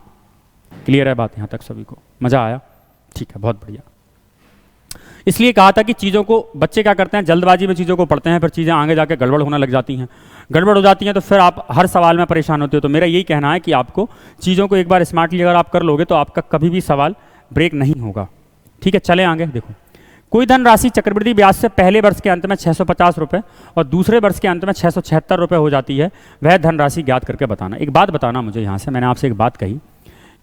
क्लियर है बात यहाँ तक सभी को? मज़ा आया? ठीक है, बहुत बढ़िया। इसलिए कहा था कि चीज़ों को बच्चे क्या करते हैं, जल्दबाजी में चीज़ों को पढ़ते हैं, फिर चीज़ें आगे जाके गड़बड़ होने लग जाती हैं। गड़बड़ हो जाती हैं तो फिर आप हर सवाल में परेशान होते हो। तो मेरा यही कहना है कि आपको चीज़ों को एक बार स्मार्टली अगर आप कर लोगे तो आपका कभी भी सवाल ब्रेक नहीं होगा। ठीक है, चले आगे। देखो, कोई धनराशि चक्रवृद्धि ब्याज से पहले वर्ष के अंत में 650 रुपये और दूसरे वर्ष के अंत में 676 रुपये हो जाती है, वह धनराशि ज्ञात करके बताना। एक बात बताना मुझे यहाँ से, मैंने आपसे एक बात कही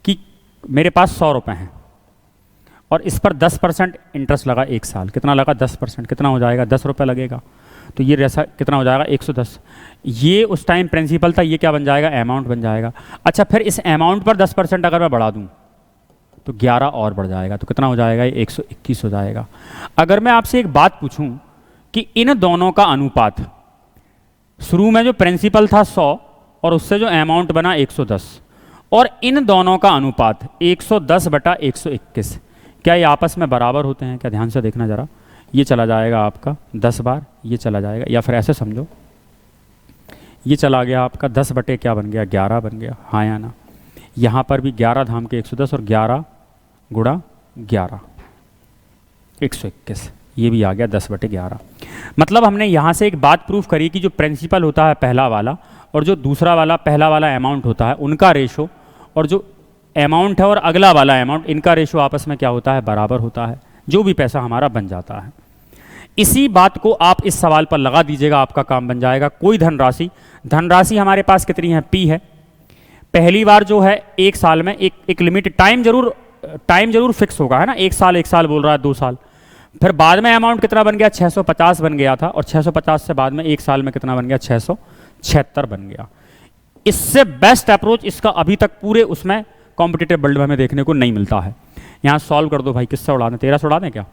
कि मेरे पास 100 रुपये हैं और इस पर 10% इंटरेस्ट लगा 1 साल। कितना लगा? 10%। कितना हो जाएगा? 10 रुपये लगेगा। तो ये जैसा कितना हो जाएगा? 110। ये उस टाइम प्रिंसिपल था, ये क्या बन जाएगा? अमाउंट बन जाएगा। अच्छा, फिर इस अमाउंट पर 10% अगर मैं बढ़ा दूँ तो 11 और बढ़ जाएगा। तो कितना हो जाएगा? 121 हो जाएगा। अगर मैं आपसे एक बात पूछूं कि इन दोनों का अनुपात, शुरू में जो प्रिंसिपल था 100 और उससे जो अमाउंट बना 110, और इन दोनों का अनुपात 110/121, क्या ये आपस में बराबर होते हैं क्या? ध्यान से देखना जरा। ये चला जाएगा आपका 10 बार, ये चला जाएगा, या फिर ऐसे समझो ये चला गया आपका 10 बटे क्या बन गया? 11 बन गया। हाँ या ना? यहाँ पर भी 11 धाम के 110 और 11 गुणा 11 121, ये भी आ गया 10/11। मतलब हमने यहाँ से एक बात प्रूफ करी कि जो प्रिंसिपल होता है पहला वाला और जो दूसरा वाला पहला वाला अमाउंट होता है, उनका रेशो, और जो अमाउंट है और अगला वाला अमाउंट, इनका रेशो आपस में क्या होता है? बराबर होता है। जो भी पैसा हमारा बन जाता है, इसी बात को आप इस सवाल पर लगा दीजिएगा, आपका काम बन जाएगा। कोई धनराशि हमारे पास कितनी है? P है। पहली बार जो है 1 साल में एक लिमिट, टाइम जरूर फिक्स होगा, है ना? 1 साल बोल रहा है, 2 साल। फिर बाद में अमाउंट कितना बन गया? 650 बन गया था, और 650 से बाद में 1 साल में कितना बन गया? 676 बन गया। इससे बेस्ट अप्रोच इसका अभी तक पूरे उसमें कॉम्पिटिटिव वर्ल्ड में हमें देखने को नहीं मिलता है। यहाँ सॉल्व कर दो भाई, किससे उड़ा दें? 13 से उड़ा दें क्या?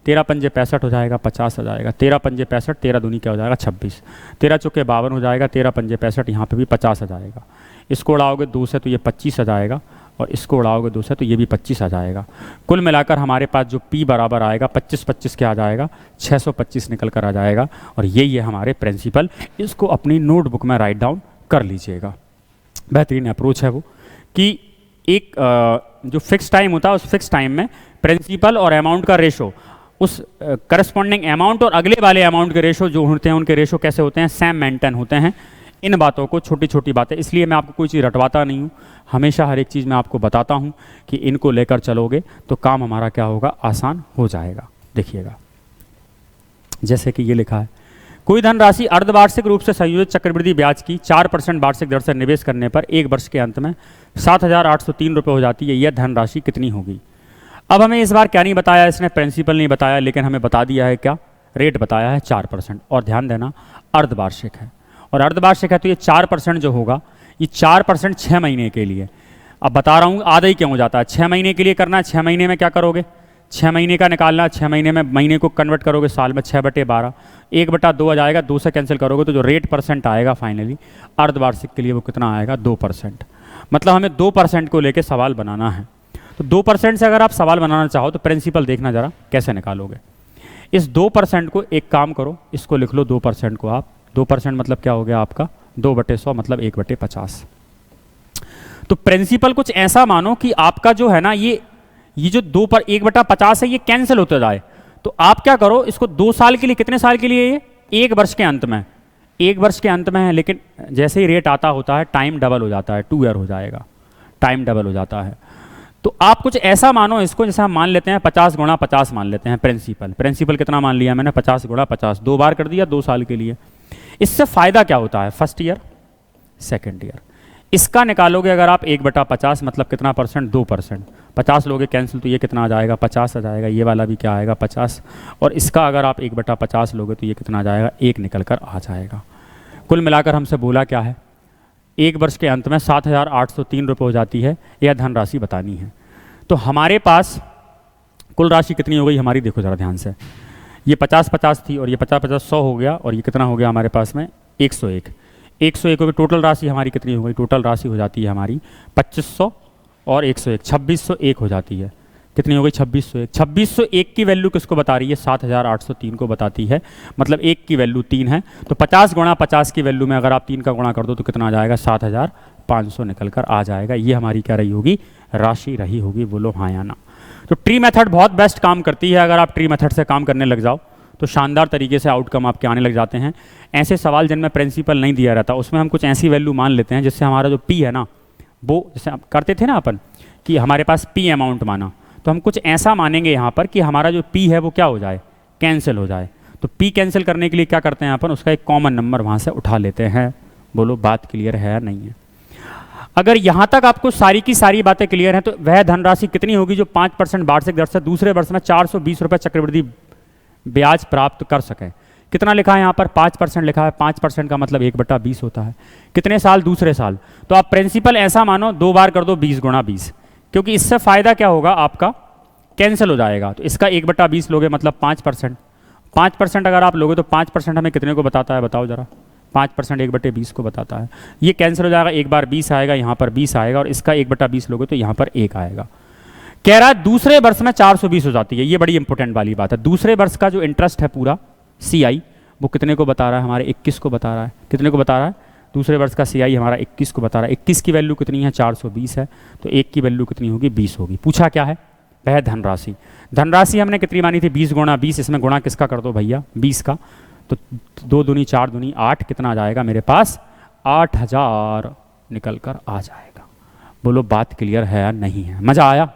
13 पंजे 65 हो जाएगा, 50 आ जाएगा। 13 पंजे 65, 13 दूनी क्या हो जाएगा? 26। 13 चौके 52 हो जाएगा, 13 पंजे 65, यहाँ पे भी 50 आ जाएगा। इसको उड़ाओगे 2 से तो ये 25 आ जाएगा, और इसको उड़ाओगे 2 से तो ये भी 25 आ जाएगा। कुल मिलाकर हमारे पास जो P बराबर आएगा 25 क्या आ जाएगा? 625 निकल कर आ जाएगा। और यही है हमारे प्रिंसिपल। इसको अपनी नोटबुक में राइट डाउन कर लीजिएगा। बेहतरीन अप्रोच है वो कि एक जो फिक्स टाइम होता है, उस फिक्स टाइम में प्रिंसिपल और अमाउंट का रेशो, उस करस्पॉन्डिंग अमाउंट और अगले वाले अमाउंट के रेशो जो होते हैं, उनके रेशो कैसे होते हैं? सेम मेंटेन होते हैं। इन बातों को, छोटी छोटी बातें, इसलिए मैं आपको कोई चीज़ रटवाता नहीं हूँ, हमेशा हर एक चीज़ मैं आपको बताता हूँ कि इनको लेकर चलोगे तो काम हमारा क्या होगा? आसान हो जाएगा। देखिएगा, जैसे कि ये लिखा है, कोई धनराशि अर्धवार्षिक रूप से संयोजित चक्रवृद्धि ब्याज की 4% वार्षिक दर से निवेश करने पर 1 वर्ष के अंत में 7,803 रुपये हो जाती है। यह धनराशि कितनी होगी? अब हमें इस बार क्या नहीं बताया, इसने प्रिंसिपल नहीं बताया, लेकिन हमें बता दिया है क्या, रेट बताया है 4%। और ध्यान देना अर्धवार्षिक है, और अर्धवार्षिक है तो ये 4% जो होगा ये 4% 6 महीने के लिए। अब बता रहा हूँ आधा ही क्यों हो जाता है, 6 महीने के लिए करना है। 6 महीने में क्या करोगे, 6 महीने का निकालना, 6 महीने में महीने को कन्वर्ट करोगे साल में, 6/12, 1/2 आ जाएगा, 2 से कैंसिल करोगे तो जो रेट परसेंट आएगा फाइनली अर्धवार्षिक के लिए वो कितना आएगा, 2%। मतलब हमें 2% को लेके सवाल बनाना है। तो 2% से अगर आप सवाल बनाना चाहो तो प्रिंसिपल देखना जरा कैसे निकालोगे। इस 2% को एक काम करो, इसको लिख लो 2% को आप, 2% मतलब क्या हो गया आपका 2/100 मतलब 1/50। तो प्रिंसिपल कुछ ऐसा मानो कि आपका जो है ना ये जो 1/50 है ये कैंसिल होता जाए। तो आप क्या करो, इसको 2 साल के लिए, कितने साल के लिए, ये 1 वर्ष के अंत में, 1 वर्ष के अंत में है, लेकिन जैसे ही रेट आता होता है टाइम डबल हो जाता है, 2 ईयर हो जाएगा, टाइम डबल हो जाता है। तो आप कुछ ऐसा मानो इसको, जैसे हम मान लेते हैं 50 × 50 मान लेते हैं प्रिंसिपल कितना मान लिया मैंने, 50 × 50, 2 बार कर दिया 2 साल के लिए। इससे फायदा क्या होता है, फर्स्ट ईयर सेकेंड ईयर। इसका निकालोगे अगर आप 1/50 मतलब कितना परसेंट, 2%। 50 लोगे कैंसिल तो ये कितना आ जाएगा, 50 आ जाएगा, ये वाला भी क्या आएगा 50, और इसका अगर आप 1/50 लोगे तो ये कितना आ जाएगा, 1 निकल कर आ जाएगा। कुल मिलाकर हमसे बोला क्या है, 1 वर्ष के अंत में 7,803 रुपये हो जाती है, यह धनराशि बतानी है। तो हमारे पास कुल राशि कितनी हो गई हमारी, देखो ज़रा ध्यान से, ये 50-50 थी और ये 50-50 100 हो गया, और ये कितना हो गया हमारे पास में 101। 101 हो गई, टोटल राशि हमारी कितनी हो गई, टोटल राशि हो जाती है हमारी 2500 और 101, 2601 हो जाती है। कितनी हो गई 2601। 2601 की वैल्यू किसको बता रही है, 7,803 को बताती है, मतलब 1 की वैल्यू 3 है। तो 50 × 50 की वैल्यू में अगर आप 3 का गुणा कर दो तो कितना आ जाएगा, 7,500 निकल कर आ जाएगा। ये हमारी क्या रही होगी, राशि रही होगी, बोलो हाँ या ना। तो ट्री मेथड बहुत बेस्ट काम करती है, अगर आप ट्री मेथड से काम करने लग जाओ तो शानदार तरीके से आउटकम आपके आने लग जाते हैं। ऐसे सवाल जिनमें प्रिंसिपल नहीं दिया रहता उसमें हम कुछ ऐसी वैल्यू मान लेते हैं जिससे हमारा जो पी है ना, वो जैसे करते थे ना अपन कि हमारे पास पी अमाउंट माना, तो हम कुछ ऐसा मानेंगे यहाँ पर कि हमारा जो पी है वो क्या हो जाए, कैंसिल हो जाए। तो पी कैंसिल करने के लिए क्या करते हैं अपन, उसका एक कॉमन नंबर वहाँ से उठा लेते हैं। बोलो बात क्लियर है या नहीं है। अगर यहाँ तक आपको सारी की सारी बातें क्लियर हैं तो वह धनराशि कितनी होगी जो 5% वार्षिक दर से दूसरे वर्ष में 420 रुपये चक्रवृद्धि ब्याज प्राप्त कर सके। कितना लिखा है यहाँ पर, 5% लिखा है, 5% का मतलब 1/20 होता है। कितने साल, दूसरे साल। तो आप प्रिंसिपल ऐसा मानो 2 बार कर दो 20 × 20, क्योंकि इससे फायदा क्या होगा आपका, कैंसिल हो जाएगा। तो इसका 1/20 लोगे मतलब 5%। 5% अगर आप लोगे तो 5% हमें कितने को बताता है, बताओ जरा। 5% 1/20 को बताता है। ये कैंसिल हो जाएगा, एक बार 20 आएगा, यहाँ पर 20 आएगा, और इसका 1/20 लोगे तो यहाँ पर 1 आएगा। कह रहा है दूसरे वर्ष में 420 हो जाती है। ये बड़ी इंपॉर्टेंट वाली बात है। दूसरे वर्ष का जो इंटरेस्ट है पूरा CI वो कितने को बता रहा है, हमारे 21 को बता रहा है। कितने को बता रहा है, दूसरे वर्ष का CI हमारा 21 को बता रहा है। 21 की वैल्यू कितनी है, 420 है, तो 1 की वैल्यू कितनी होगी, 20 होगी। पूछा क्या है, वह धनराशि। धनराशि हमने कितनी मानी थी, 20 × 20। इसमें गुणा किसका कर दो भैया, 20 का। तो 2 दूनी 4 दूनी 8, कितना आ जाएगा मेरे पास, 8,000 निकल कर आ जाएगा। बोलो बात क्लियर है या नहीं है, मजा आया।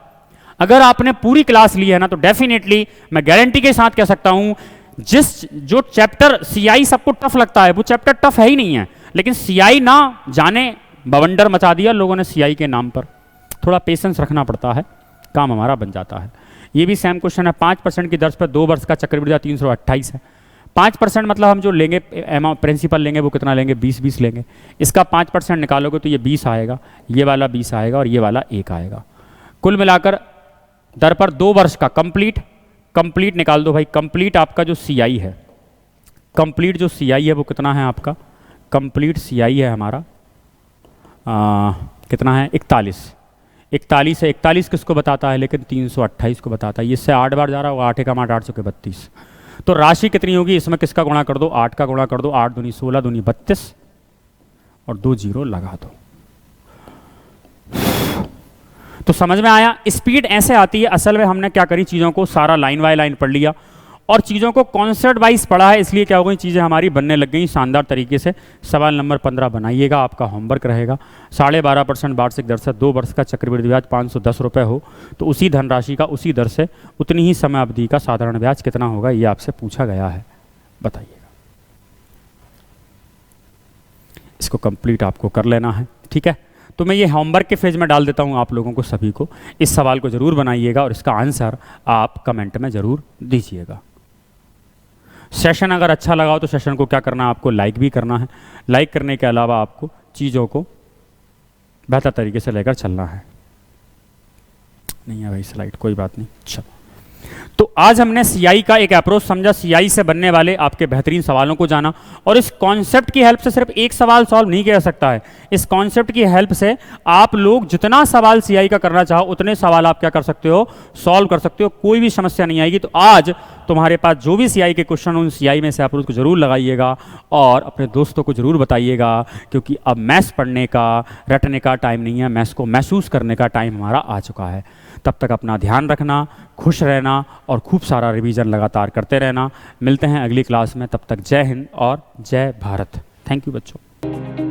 अगर आपने पूरी क्लास ली है ना तो डेफिनेटली मैं गारंटी के साथ कह सकता हूं, जो चैप्टर CI सबको टफ लगता है वो चैप्टर टफ है ही नहीं है, लेकिन CI ना जाने बवंडर मचा दिया लोगों ने CI के नाम पर। थोड़ा पेशेंस रखना पड़ता है, काम हमारा बन जाता है। ये भी सेम क्वेश्चन है, 5% की दर पर 2 वर्ष का चक्रवृद्धि 328 है। 5% मतलब हम जो लेंगे प्रिंसिपल लेंगे वो कितना लेंगे, 20 लेंगे। इसका 5% निकालोगे तो ये 20 आएगा, ये वाला 20 आएगा, और ये वाला 1 आएगा। कुल मिलाकर दर पर 2 वर्ष का कंप्लीट निकाल दो भाई। कंप्लीट आपका जो CI है, कंप्लीट जो CI है वो कितना है आपका, कंप्लीट CI है हमारा कितना है, 41 है। 41 किसको बताता है, लेकिन 328 को बताता है। इससे 8 बार जा रहा है, वो 8 का 8 8 32। तो राशि कितनी होगी, इसमें किसका गुणा कर दो, 8 का गुणा कर दो, 8 दूनी 16 दूनी 32 और 2 जीरो लगा दो। तो समझ में आया। स्पीड ऐसे आती है, असल में हमने क्या करी, चीज़ों को सारा लाइन बाय लाइन पढ़ लिया और चीज़ों को कॉन्सेप्ट वाइज पढ़ा है, इसलिए क्या हो गई, चीज़ें हमारी बनने लग गई शानदार तरीके से। सवाल नंबर 15 बनाइएगा, आपका होमवर्क रहेगा। 12.5% वार्षिक दर से 2 वर्ष का चक्रवृद्धि ब्याज 510 रुपये हो तो उसी धनराशि का उसी दर से उतनी ही समय अवधि का साधारण ब्याज कितना होगा, ये आपसे पूछा गया है, बताइएगा। इसको कंप्लीट आपको कर लेना है, ठीक है। तो मैं ये होमवर्क के फेज में डाल देता हूँ आप लोगों को सभी को। इस सवाल को ज़रूर बनाइएगा और इसका आंसर आप कमेंट में ज़रूर दीजिएगा। सेशन अगर अच्छा लगा हो तो सेशन को क्या करना है, आपको लाइक भी करना है। लाइक करने के अलावा आपको चीज़ों को बेहतर तरीके से लेकर चलना है। नहीं है भाई स्लाइड, कोई बात नहीं। चलो, तो आज हमने सीआई का एक अप्रोच समझा, सीआई से बनने वाले आपके बेहतरीन सवालों को जाना, और इस कॉन्सेप्ट की हेल्प से सिर्फ एक सवाल सॉल्व नहीं किया सकता है। इस कॉन्सेप्ट की हेल्प से आप लोग जितना सवाल सीआई का करना चाहो उतने सवाल आप क्या कर सकते हो, सॉल्व कर सकते हो, कोई भी समस्या नहीं आएगी। तो आज तुम्हारे पास जो भी सीआई के क्वेश्चन हो उन सीआई में से अप्रोच को जरूर लगाइएगा और अपने दोस्तों को जरूर बताइएगा, क्योंकि अब मैथ्स पढ़ने का रटने का टाइम नहीं है, मैथ्स को महसूस करने का टाइम हमारा आ चुका है। तब तक अपना ध्यान रखना, खुश रहना और खूब सारा रिवीजन लगातार करते रहना। मिलते हैं अगली क्लास में, तब तक जय हिंद और जय भारत। थैंक यू बच्चों।